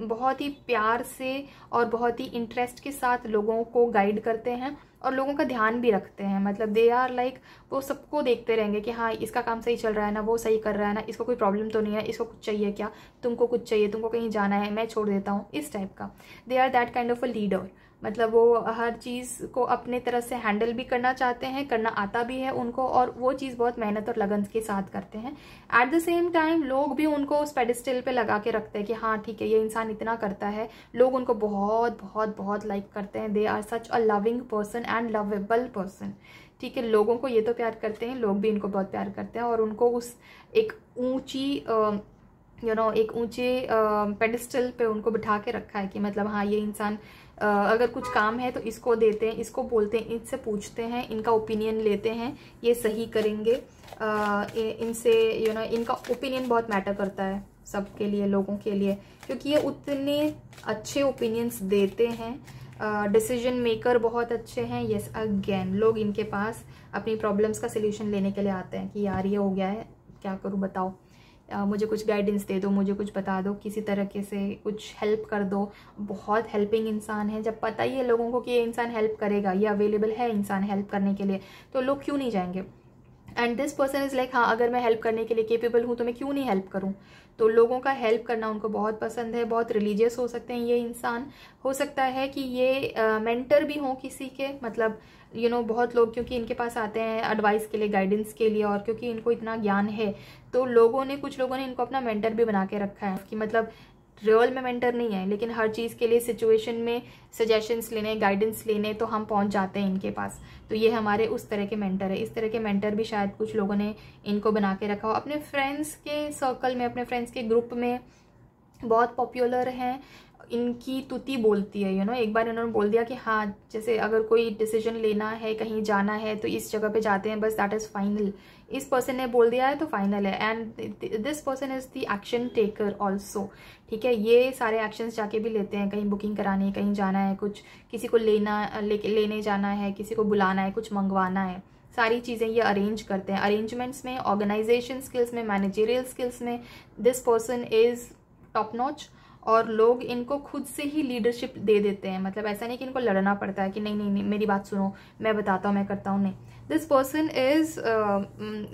बहुत ही प्यार से और बहुत ही इंटरेस्ट के साथ लोगों को गाइड करते हैं और लोगों का ध्यान भी रखते हैं। मतलब दे आर लाइक, वो सबको देखते रहेंगे कि हाँ इसका काम सही चल रहा है ना, वो सही कर रहा है ना, इसको कोई प्रॉब्लम तो नहीं है, इसको कुछ चाहिए क्या, तुमको कुछ चाहिए, तुमको कहीं जाना है, मैं छोड़ देता हूँ, इस टाइप का। They are that kind of a leader, मतलब वो हर चीज़ को अपने तरह से हैंडल भी करना चाहते हैं, करना आता भी है उनको, और वो चीज़ बहुत मेहनत और लगन के साथ करते हैं। एट द सेम टाइम लोग भी उनको उस पेडिस्टल पे लगा के रखते हैं कि हाँ ठीक है ये इंसान इतना करता है, लोग उनको बहुत बहुत बहुत लाइक करते हैं। They are such a loving person and lovable person, ठीक है। लोगों को ये तो प्यार करते हैं, लोग भी इनको बहुत प्यार करते हैं और उनको उस एक ऊंची एक ऊंचे पेडिस्टल पे उनको बिठा के रखा है कि मतलब हाँ ये इंसान अगर कुछ काम है तो इसको देते हैं, इसको बोलते हैं, इनसे पूछते हैं, इनका ओपिनियन लेते हैं, ये सही करेंगे, इनसे इनका ओपिनियन बहुत मैटर करता है सबके लिए, लोगों के लिए, क्योंकि ये उतने अच्छे ओपिनियंस देते हैं, डिसीजन मेकर बहुत अच्छे हैं। यस अगेन लोग इनके पास अपनी प्रॉब्लम्स का सल्यूशन लेने के लिए आते हैं कि यार ये हो गया है, क्या करूँ बताओ, मुझे कुछ गाइडेंस दे दो, मुझे कुछ बता दो, किसी तरीके से कुछ हेल्प कर दो। बहुत हेल्पिंग इंसान है, जब पता ही है लोगों को कि ये इंसान हेल्प करेगा, ये अवेलेबल है इंसान हेल्प करने के लिए, तो लोग क्यों नहीं जाएंगे। And this person is like हाँ अगर मैं हेल्प करने के लिए केपेबल हूँ तो मैं क्यों नहीं हेल्प करूँ। तो लोगों का हेल्प करना उनको बहुत पसंद है। बहुत रिलीजियस हो सकते हैं ये इंसान, हो सकता है कि ये मेंटर भी हों किसी के, मतलब बहुत लोग क्योंकि इनके पास आते हैं एडवाइस के लिए, गाइडेंस के लिए, और क्योंकि इनको इतना ज्ञान है तो कुछ लोगों ने इनको अपना मेंटर भी बना के रखा है कि मतलब रियल में मेंटर नहीं है लेकिन हर चीज़ के लिए सिचुएशन में सजेशंस लेने, गाइडेंस लेने तो हम पहुंच जाते हैं इनके पास। तो ये हमारे उस तरह के मेंटर है। इस तरह के मेंटर भी शायद कुछ लोगों ने इनको बना के रखा हो अपने फ्रेंड्स के सर्कल में, अपने फ्रेंड्स के ग्रुप में। बहुत पॉपुलर हैं, इनकी तुति बोलती है। एक बार इन्होंने बोल दिया कि हाँ जैसे अगर कोई डिसीजन लेना है, कहीं जाना है तो इस जगह पे जाते हैं, बस दैट इज़ फाइनल। इस पर्सन ने बोल दिया है तो फाइनल है। And this person is the action taker also, ठीक है। ये सारे एक्शंस जाके भी लेते हैं, कहीं बुकिंग करानी, कहीं जाना है, कुछ किसी को लेने जाना है, किसी को बुलाना है, कुछ मंगवाना है, सारी चीज़ें ये अरेंज करते हैं। अरेंजमेंट्स में, ऑर्गेनाइजेशन स्किल्स में, मैनेजरियल स्किल्स में this person is top notch. और लोग इनको खुद से ही लीडरशिप दे देते हैं। मतलब ऐसा नहीं कि इनको लड़ना पड़ता है कि नहीं नहीं नहीं मेरी बात सुनो, मैं बताता हूँ, मैं करता हूँ, नहीं। This person is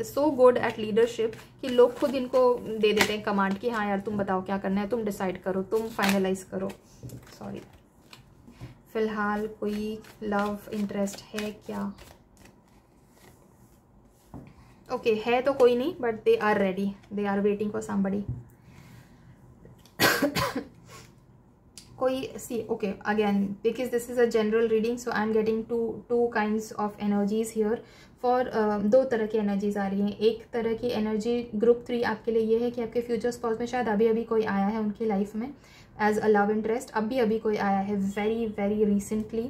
so good at leadership कि लोग खुद इनको दे देते हैं कमांड कि हाँ यार तुम बताओ क्या करना है, तुम डिसाइड करो, तुम फाइनलाइज करो। सॉरी, फिलहाल कोई लव इंटरेस्ट है क्या? ओके, है तो कोई नहीं, but they are ready, they are waiting for somebody. कोई सी, okay, again because this is a general reading, so I am getting two kinds of energies here for. दो तरह की एनर्जीज आ रही हैं। एक तरह की एनर्जी ग्रुप 3 आपके लिए ये है कि आपके फ्यूचर स्पाउस में शायद अभी अभी कोई आया है उनकी लाइफ में एज अ लव इंटरेस्ट, अभी अभी कोई आया है, very very recently,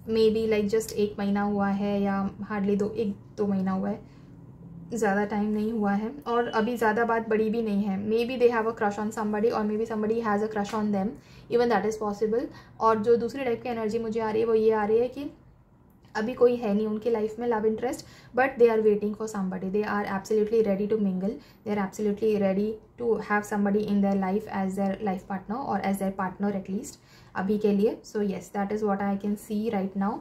may be like just 1 महीना हुआ है या हार्डली 1-2 महीना हुआ है, ज़्यादा टाइम नहीं हुआ है, और अभी ज़्यादा बात बड़ी भी नहीं है। Maybe they have a crush on somebody और maybe somebody has a crush on them, even that is possible. और जो दूसरी टाइप की एनर्जी मुझे आ रही है वो ये आ रही है कि अभी कोई है नहीं उनकी लाइफ में love interest, but they are waiting for somebody, they are absolutely ready to mingle, they are absolutely ready to have somebody in their life as their life partner और एज देयर पार्टनर एटलीस्ट अभी के लिए। So yes, that is what I can see right now.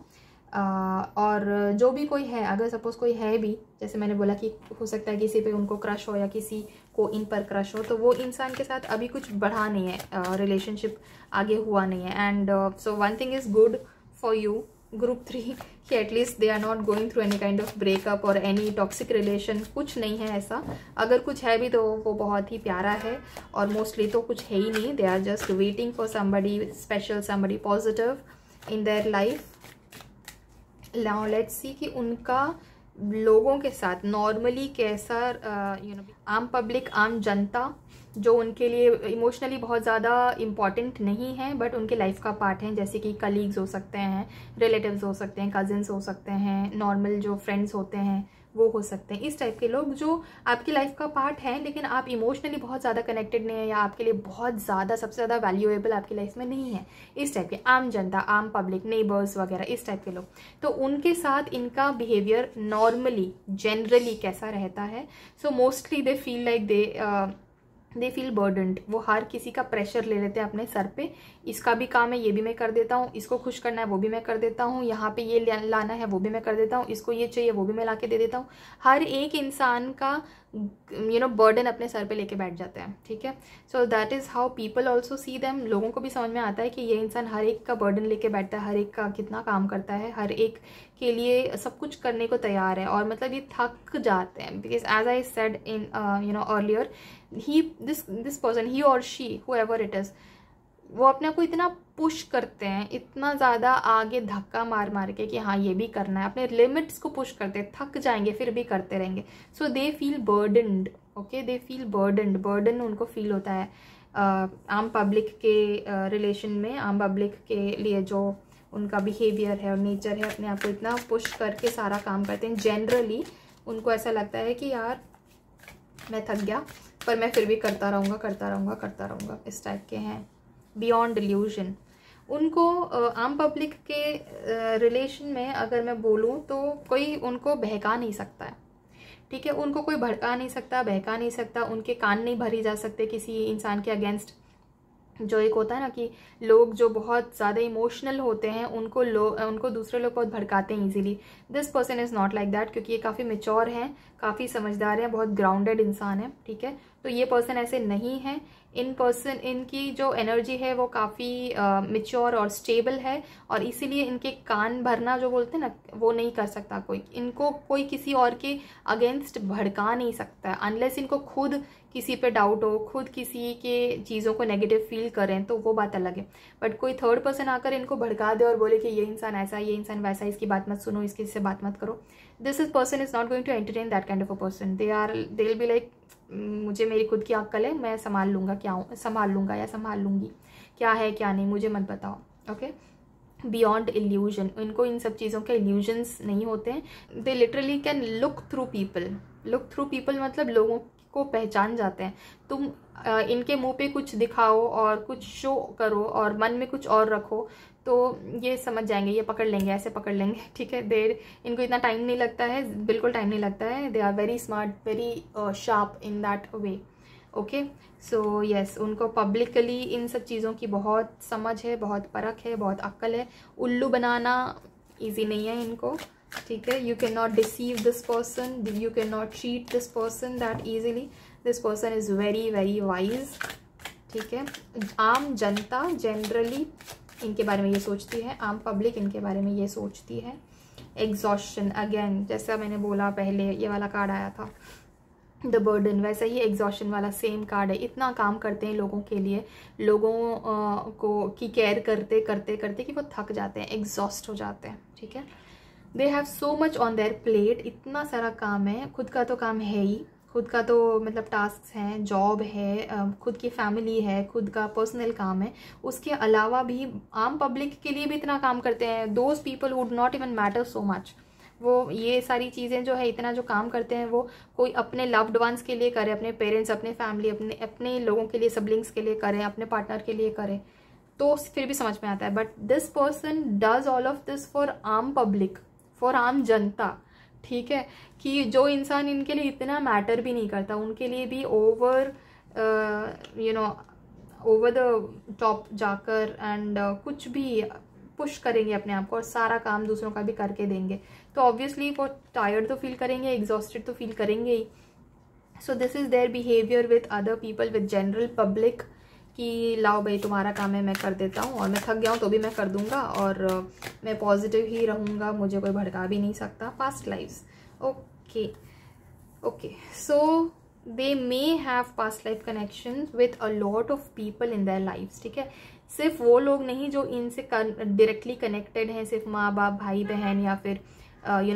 और जो भी कोई है, अगर सपोज कोई है भी, जैसे मैंने बोला कि हो सकता है किसी पे उनको क्रश हो या किसी को इन पर क्रश हो, तो वो इंसान के साथ अभी कुछ बढ़ा नहीं है, रिलेशनशिप आगे हुआ नहीं है। And so one thing is good for you group 3 कि at least they are not going through any kind of breakup और एनी टॉक्सिक रिलेशन, कुछ नहीं है ऐसा। अगर कुछ है भी तो वो बहुत ही प्यारा है, और मोस्टली तो कुछ है ही नहीं। They are just waiting for somebody special, somebody positive in their life. Now let's see कि उनका लोगों के साथ नॉर्मली कैसा, आम पब्लिक, आम जनता जो उनके लिए इमोशनली बहुत ज़्यादा इम्पॉर्टेंट नहीं है बट उनके लाइफ का पार्ट है, जैसे कि कलीग्स हो सकते हैं, रिलेटिव्स हो सकते हैं, कजिन्स हो सकते हैं, नॉर्मल जो फ्रेंड्स होते हैं वो हो सकते हैं। इस टाइप के लोग जो आपकी लाइफ का पार्ट हैं लेकिन आप इमोशनली बहुत ज़्यादा कनेक्टेड नहीं है या आपके लिए बहुत ज़्यादा सबसे ज़्यादा वैल्यूएबल आपकी लाइफ में नहीं है, इस टाइप के आम जनता, आम पब्लिक, नेबर्स वगैरह, इस टाइप के लोग, तो उनके साथ इनका बिहेवियर नॉर्मली जनरली कैसा रहता है? So mostly they feel like they feel burdened, वो हर किसी का प्रेशर ले लेते हैं अपने सर पे। इसका भी काम है, ये भी मैं कर देता हूँ, इसको खुश करना है वो भी मैं कर देता हूँ, यहाँ पे ये लाना है वो भी मैं कर देता हूँ, इसको ये चाहिए वो भी मैं ला के दे देता हूँ। हर एक इंसान का बर्डन अपने सर पे लेके बैठ जाते हैं, ठीक है। So that is how people also see them. लोगों को भी समझ में आता है कि ये इंसान हर एक का बर्डन लेके बैठता है, हर एक का कितना काम करता है, हर एक के लिए सब कुछ करने को तैयार है, और मतलब ये थक जाते हैं। Because as I said in earlier, this person, he और शी, हुएवर इट इज़, वो अपने आप को इतना पुश करते हैं, इतना ज़्यादा आगे धक्का मार मार के कि हाँ ये भी करना है, अपने लिमिट्स को पुश करते हैं, थक जाएंगे फिर भी करते रहेंगे। So they feel burdened, okay, they feel burdened, burden उनको फील होता है आम पब्लिक के रिलेशन में, आम पब्लिक के लिए जो उनका बिहेवियर है और नेचर है, अपने आप को इतना पुश करके सारा काम करते हैं। जनरली उनको ऐसा लगता है कि यार मैं थक गया पर मैं फिर भी करता रहूँगा, करता रहूँगा, करता रहूँगा, इस टाइप के हैं। बियॉन्ड डिल्यूजन, उनको आम पब्लिक के रिलेशन में अगर मैं बोलूँ तो कोई उनको बहका नहीं सकता है, ठीक है। उनको कोई भड़का नहीं सकता, बहका नहीं सकता, उनके कान नहीं भरी जा सकते किसी इंसान के अगेंस्ट। जो एक होता है ना कि लोग जो बहुत ज़्यादा इमोशनल होते हैं उनको दूसरे लोग बहुत भड़काते हैं easily. This person is not like that, क्योंकि ये काफ़ी मैच्योर हैं, काफ़ी समझदार हैं, बहुत ग्राउंडेड इंसान है, ठीक है। तो ये पर्सन ऐसे नहीं है। इनकी जो एनर्जी है वो काफ़ी मैच्योर और स्टेबल है, और इसीलिए इनके कान भरना जो बोलते हैं ना वो नहीं कर सकता कोई। इनको कोई किसी और के अगेंस्ट भड़का नहीं सकता, अनलेस इनको खुद किसी पे डाउट हो, खुद किसी के चीज़ों को नेगेटिव फील करें तो वो बात अलग है। बट कोई थर्ड पर्सन आकर इनको भड़का दे और बोले कि ये इंसान ऐसा, ये इंसान वैसा, इसकी बात मत सुनो, इसकी से बात मत करो, this is person is not going to entertain that kind of a person. They will be like, मुझे मेरी खुद की अक्ल है, मैं संभाल लूँगा, क्या संभाल लूँगा या संभाल लूँगी, क्या है क्या नहीं मुझे मत बताओ, ओके। बियॉन्ड इल्यूजन, इनको इन सब चीज़ों के इल्यूजन्स नहीं होते हैं। They literally can look through people, मतलब लोगों को पहचान जाते हैं। तुम इनके मुंह पे कुछ दिखाओ और कुछ शो करो और मन में कुछ और रखो तो ये समझ जाएंगे, ये पकड़ लेंगे, ऐसे पकड़ लेंगे, ठीक है। इनको इतना टाइम नहीं लगता है, बिल्कुल टाइम नहीं लगता है। They are very smart, very sharp in that way. Okay, so yes, उनको पब्लिकली इन सब चीज़ों की बहुत समझ है, बहुत परख है, बहुत अक्ल है। उल्लू बनाना ईजी नहीं है इनको, ठीक है। You can not deceive this person, you can not cheat this person that easily. This person is very very wise, ठीक है। आम जनता जनरली इनके बारे में ये सोचती है, आम पब्लिक इनके बारे में ये सोचती है। एग्जॉस्शन, अगेन जैसा मैंने बोला पहले, ये वाला कार्ड आया था द बर्डन, वैसा ही एग्जॉस्शन वाला सेम कार्ड है। इतना काम करते हैं लोगों के लिए, लोगों को की केयर करते करते करते कि वो थक जाते हैं, एग्जॉस्ट हो जाते हैं, ठीक है। They have so much on their plate, इतना सारा काम है, खुद का तो काम है ही, खुद का तो मतलब टास्क हैं, जॉब है, खुद की फैमिली है, खुद का पर्सनल काम है, उसके अलावा भी आम पब्लिक के लिए भी इतना काम करते हैं। Those people would not even matter so much, वो ये सारी चीज़ें जो है इतना जो काम करते हैं वो कोई अपने लव्ड वंस के लिए करे, अपने पेरेंट्स, अपने फैमिली, अपने लोगों के लिए, सिबलिंग्स के लिए करें, अपने पार्टनर के लिए करें, तो फिर भी समझ में आता है। But this person does all of this for आम पब्लिक, फॉर आम जनता, ठीक है। कि जो इंसान इनके लिए इतना मैटर भी नहीं करता, उनके लिए भी ओवर ओवर द टॉप जाकर एंड कुछ भी पुश करेंगे अपने आप को और सारा काम दूसरों का भी करके देंगे, तो ऑब्वियसली वो टायर्ड तो फील करेंगे, एग्जॉस्टेड तो फील करेंगे ही। So this is their behaviour with other people, with general public, कि लाओ भाई तुम्हारा काम है, मैं कर देता हूँ, और मैं थक गया हूँ तो भी मैं कर दूंगा, और मैं पॉजिटिव ही रहूँगा, मुझे कोई भड़का भी नहीं सकता। Past lifes, okay okay, so they may have past life connection with a lot of people in their lifes, ठीक है। सिर्फ वो लोग नहीं जो इनसे डायरेक्टली कनेक्टेड हैं, सिर्फ माँ बाप, भाई बहन, या फिर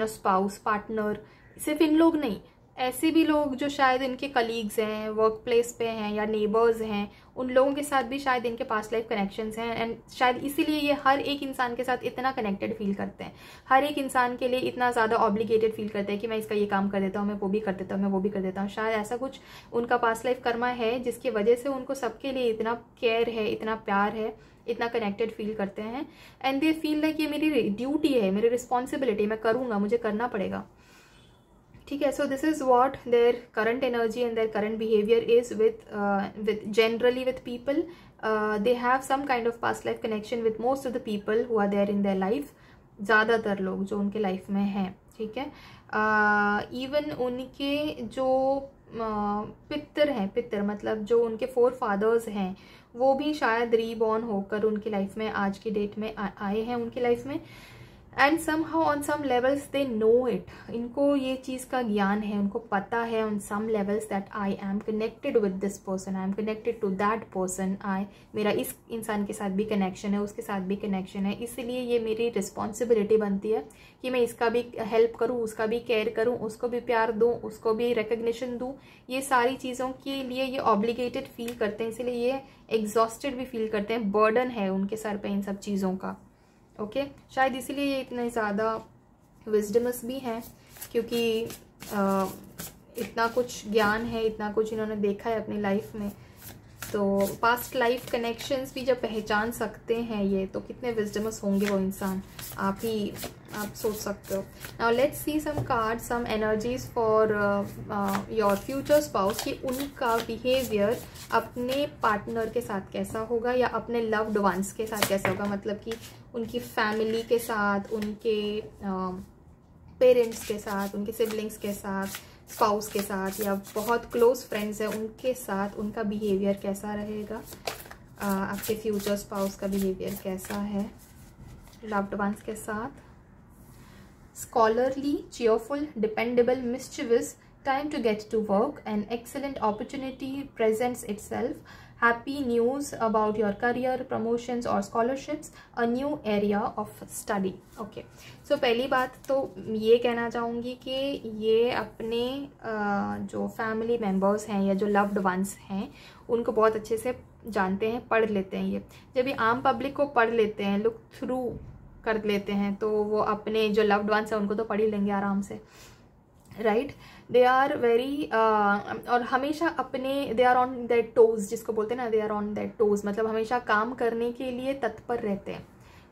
स्पाउस, पार्टनर, सिर्फ इन लोग नहीं, ऐसे भी लोग जो शायद इनके कलीग्स हैं, वर्क प्लेस पे हैं, या नेबर्स हैं, उन लोगों के साथ भी शायद इनके पास्ट लाइफ कनेक्शंस हैं। एंड शायद इसीलिए ये हर एक इंसान के साथ इतना कनेक्टेड फील करते हैं, हर एक इंसान के लिए इतना ज़्यादा ऑब्लिगेटेड फील करते हैं कि मैं इसका ये काम कर देता हूँ, मैं वो भी कर देता हूँ, मैं वो भी कर देता हूँ। शायद ऐसा कुछ उनका पास्ट लाइफ कर्मा है जिसकी वजह से उनको सबके लिए इतना केयर है, इतना प्यार है, इतना कनेक्टेड फील करते हैं। एंड दे फील लाइक ये मेरी ड्यूटी है, मेरी रिस्पॉन्सिबिलिटी, मैं करूँगा, मुझे करना पड़ेगा, ठीक है। So this is what their current energy and their current behaviour is with generally with people. They have some kind of past life connection with most of the people who are there in their life, ज़्यादातर लोग जो उनके life में हैं, ठीक है। Even उनके जो पितर हैं, पितर मतलब जो उनके फोर फादर्स हैं, वो भी शायद रीबॉर्न होकर उनकी लाइफ में आज की डेट में आए हैं उनकी लाइफ में। And somehow on some levels they know it, इनको ये चीज़ का ज्ञान है, उनको पता है on some levels that I am connected with this person, I am connected to that person, मेरा इस इंसान के साथ भी कनेक्शन है, उसके साथ भी कनेक्शन है, इसलिए ये मेरी रिस्पॉन्सिबिलिटी बनती है कि मैं इसका भी हेल्प करूँ, उसका भी केयर करूँ, उसको भी प्यार दूँ, उसको भी रिकग्निशन दूँ। ये सारी चीज़ों के लिए ये ऑब्लिगेटेड फील करते हैं, इसलिए ये एग्जॉस्टेड भी फील करते हैं, बर्डन है उनके सर पे इन सब चीज़ों का, ओके। शायद इसीलिए ये इतने ज़्यादा विजडमस भी हैं, क्योंकि इतना कुछ ज्ञान है, इतना कुछ इन्होंने देखा है अपनी लाइफ में। तो पास्ट लाइफ कनेक्शंस भी जब पहचान सकते हैं ये, तो कितने विजडमस होंगे वो इंसान, आप सोच सकते हो। Now let's see some card, some energies for your future spouse, कि उनका बिहेवियर अपने पार्टनर के साथ कैसा होगा या अपने लव्ड वंस के साथ कैसा होगा, मतलब कि उनकी फैमिली के साथ, उनके पेरेंट्स के साथ, उनके सिबलिंग्स के साथ, स्पाउस के साथ, या बहुत क्लोज फ्रेंड्स है उनके साथ उनका बिहेवियर कैसा रहेगा। आपके फ्यूचर स्पाउस का बिहेवियर कैसा है लव्ड वंस के साथ। Scholarly, cheerful, dependable, mischievous, time to get to work, an excellent opportunity presents itself, happy news about your career, promotions or scholarships, a new area of study. Okay, so पहली बात तो ये कहना चाहूँगी कि ये अपने जो फैमिली मेम्बर्स हैं या जो लव्ड वंस हैं उनको बहुत अच्छे से जानते हैं, पढ़ लेते हैं। ये जब ये आम पब्लिक को पढ़ लेते हैं, लुक थ्रू कर लेते हैं, तो वो अपने जो लव्ड वंस हैं उनको तो पढ़ ही लेंगे आराम से, राइट। दे आर वेरी और हमेशा अपने they are on their toes, जिसको बोलते हैं ना, they are on their toes, मतलब हमेशा काम करने के लिए तत्पर रहते हैं,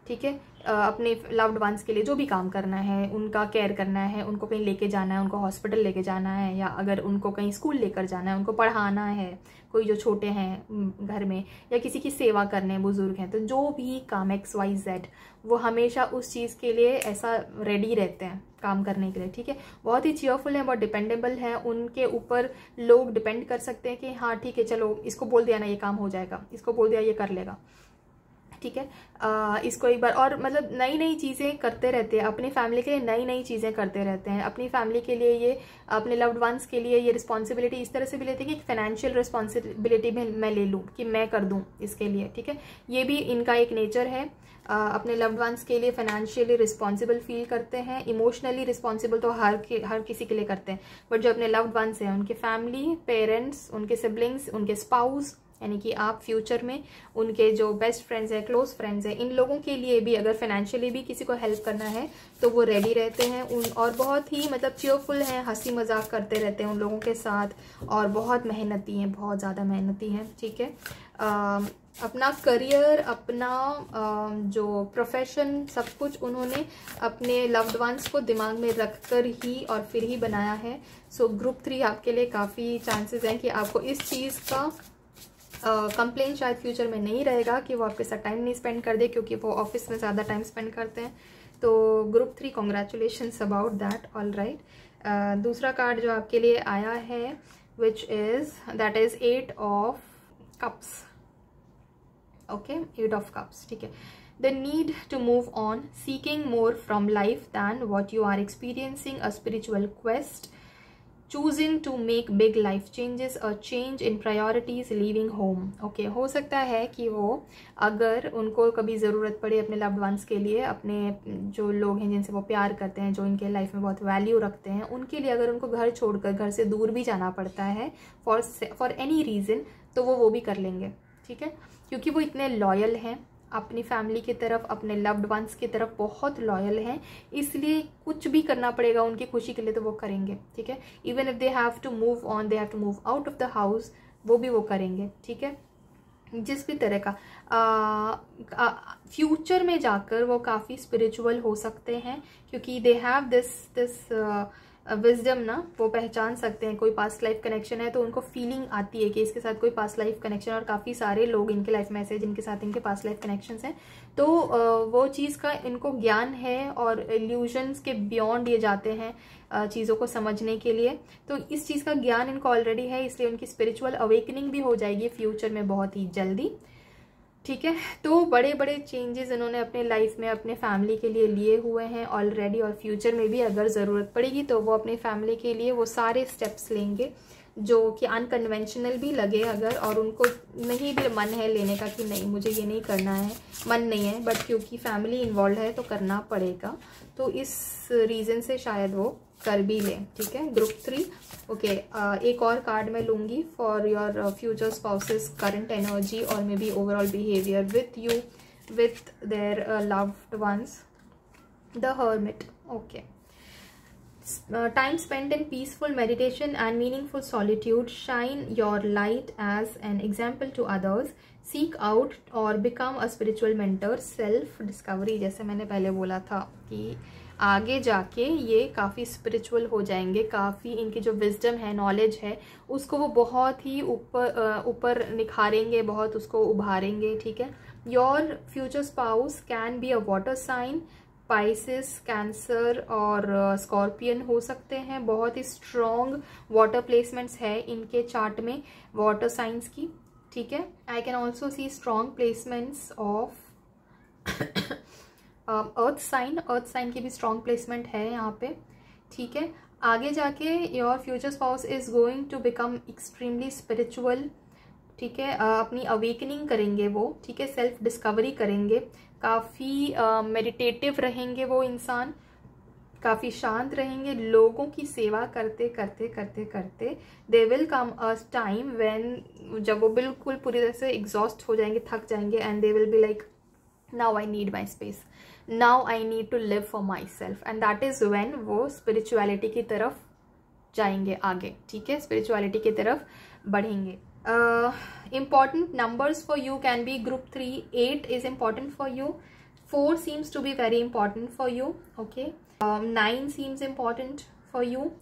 ठीक है। अपने लव्ड वंस के लिए जो भी काम करना है, उनका केयर करना है, उनको कहीं लेके जाना है, उनको हॉस्पिटल लेके जाना है, या अगर उनको कहीं स्कूल लेकर जाना है, उनको पढ़ाना है, कोई जो छोटे हैं घर में, या किसी की सेवा करने बुजुर्ग हैं, तो जो भी काम XYZ, वो हमेशा उस चीज़ के लिए ऐसा रेडी रहते हैं काम करने के लिए, ठीक है। बहुत ही चीयरफुल हैं, बहुत डिपेंडेबल हैं, उनके ऊपर लोग डिपेंड कर सकते हैं कि हाँ ठीक है चलो इसको बोल दिया ना ये काम हो जाएगा, इसको बोल दिया ये कर लेगा, ठीक है। इसको एक बार, और मतलब नई नई चीज़ें करते रहते हैं अपनी फैमिली के लिए, नई नई चीज़ें करते रहते हैं अपनी फैमिली के लिए, ये अपने लव्ड वंस के लिए ये रिस्पॉन्सिबिलिटी इस तरह से भी लेते हैं कि फाइनेंशियल रिस्पॉन्सिबिलिटी भी मैं ले लूँ कि मैं कर दूँ इसके लिए, ठीक है। ये भी इनका एक नेचर है, अपने लव्ड वंस के लिए फाइनेंशियली रिस्पॉन्सिबल फील करते हैं। इमोशनली रिस्पॉन्सिबल तो हर किसी के लिए करते हैं, बट जो अपने लव्ड वंस हैं, उनके फैमिली, पेरेंट्स, उनके सिबलिंग्स, उनके स्पाउस, यानी कि आप फ्यूचर में उनके जो बेस्ट फ्रेंड्स हैं, क्लोज फ्रेंड्स हैं, इन लोगों के लिए भी अगर फाइनेंशियली भी किसी को हेल्प करना है तो वो रेडी रहते हैं और बहुत ही मतलब चीयरफुल हैं, हंसी मजाक करते रहते हैं उन लोगों के साथ, और बहुत मेहनती हैं, बहुत ज़्यादा मेहनती हैं, ठीक है। अपना करियर, अपना जो प्रोफेशन, सब कुछ उन्होंने अपने लव्ड वंस को दिमाग में रखकर ही और फिर ही बनाया है। सो ग्रुप 3 आपके लिए काफ़ी चांसेस हैं कि आपको इस चीज़ का कंप्लेन शायद फ्यूचर में नहीं रहेगा कि वो आपके साथ टाइम नहीं स्पेंड कर दे, क्योंकि वो ऑफिस में ज़्यादा टाइम स्पेंड करते हैं। तो group 3 congratulations about that, all right. दूसरा कार्ड जो आपके लिए आया है which is that is 8 of cups, okay, 8 of cups, ठीक है। The need to move on, seeking more from life than what you are experiencing, a spiritual quest, choosing to make big life changes, a change in priorities, leaving home, okay। हो सकता है कि वो अगर उनको कभी ज़रूरत पड़े अपने लव्ड वंस के लिए, अपने जो लोग हैं जिनसे वो प्यार करते हैं, जो इनके लाइफ में बहुत वैल्यू रखते हैं, उनके लिए अगर उनको घर छोड़कर घर से दूर भी जाना पड़ता है फॉर एनी रीज़न, तो वो भी कर लेंगे, ठीक है, क्योंकि वो इतने लॉयल हैं अपनी फैमिली की तरफ, अपने लव्ड वंस की तरफ बहुत लॉयल हैं, इसलिए कुछ भी करना पड़ेगा उनकी खुशी के लिए तो वो करेंगे, ठीक है। Even if they have to move on, they have to move out of the house, वो भी वो करेंगे, ठीक है। जिस भी तरह का फ्यूचर में जाकर वो काफ़ी स्पिरिचुअल हो सकते हैं, क्योंकि दे हैव दिस विजडम ना, वो पहचान सकते हैं कोई पास्ट लाइफ कनेक्शन है तो उनको फीलिंग आती है कि इसके साथ कोई पास्ट लाइफ कनेक्शन, और काफ़ी सारे लोग इनके लाइफ में ऐसे जिनके साथ इनके पास्ट लाइफ कनेक्शंस हैं, तो वो चीज़ का इनको ज्ञान है, और इल्यूजन्स के बियॉन्ड ये जाते हैं चीज़ों को समझने के लिए, तो इस चीज़ का ज्ञान इनको ऑलरेडी है, इसलिए उनकी स्पिरिचुअल अवेकनिंग भी हो जाएगी फ्यूचर में बहुत ही जल्दी, ठीक है। तो बड़े बड़े चेंजेस इन्होंने अपने लाइफ में अपने फैमिली के लिए लिए हुए हैं ऑलरेडी, और फ्यूचर में भी अगर ज़रूरत पड़ेगी तो वो अपने फैमिली के लिए वो सारे स्टेप्स लेंगे जो कि अनकन्वेंशनल भी लगे अगर, और उनको नहीं भी मन है लेने का कि नहीं मुझे ये नहीं करना है, मन नहीं है, बट क्योंकि फैमिली इन्वॉल्व है तो करना पड़ेगा, तो इस रीज़न से शायद वो कर भी लें, ठीक है। Group 3, okay. एक और कार्ड मैं लूँगी for your future spouse's current energy और maybe overall behaviour with you, with their loved ones, the hermit, okay. Time spent in peaceful meditation and meaningful solitude, shine your light as an example to others, seek out or become a spiritual mentor, self discovery, जैसे मैंने पहले बोला था कि आगे जाके ये काफ़ी स्पिरिचुअल हो जाएंगे, काफ़ी इनकी जो विजडम है, नॉलेज है, उसको वो बहुत ही ऊपर निखारेंगे, बहुत उसको उभारेंगे, ठीक है। Your future spouse can be a water sign, Pisces, Cancer और स्कॉर्पियन हो सकते हैं, बहुत ही स्ट्रॉन्ग वाटर प्लेसमेंट्स है इनके चार्ट में वाटर साइंस की, ठीक है। I can also see strong placements of earth sign की भी स्ट्रॉन्ग प्लेसमेंट है यहाँ पे, ठीक है। आगे जाके your future spouse is going to become extremely spiritual, ठीक है। अपनी अवेकनिंग करेंगे वो, ठीक है, सेल्फ डिस्कवरी करेंगे, काफ़ी मेडिटेटिव रहेंगे वो इंसान, काफ़ी शांत रहेंगे, लोगों की सेवा करते करते करते करते they will come a time when, जब वो बिल्कुल पूरी तरह से एग्जॉस्ट हो जाएंगे, थक जाएंगे, and they will be like now I need my space, now I need to live for myself, and that is when वो स्पिरिचुअलिटी की तरफ जाएंगे आगे, ठीक है, स्पिरिचुअलिटी की तरफ बढ़ेंगे। Important numbers for you can be group 3, 8 is important for you, 4 seems to be very important for you. Okay, 9 seems important for you.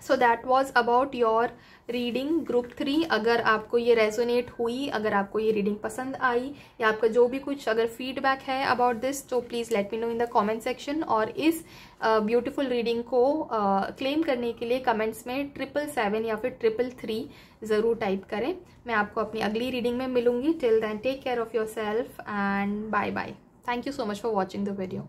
So that was about your reading group 3. अगर आपको ये resonate हुई, अगर आपको ये reading पसंद आई, या आपका जो भी कुछ अगर फीडबैक है अबाउट दिस, तो please let me know in the comment section. और इस ब्यूटीफुल रीडिंग को क्लेम करने के लिए कमेंट्स में 777 या फिर 333 ज़रूर टाइप करें. मैं आपको अपनी अगली रीडिंग में मिलूंगी. Till then take care of your self and bye bye. Thank you so much for watching the video.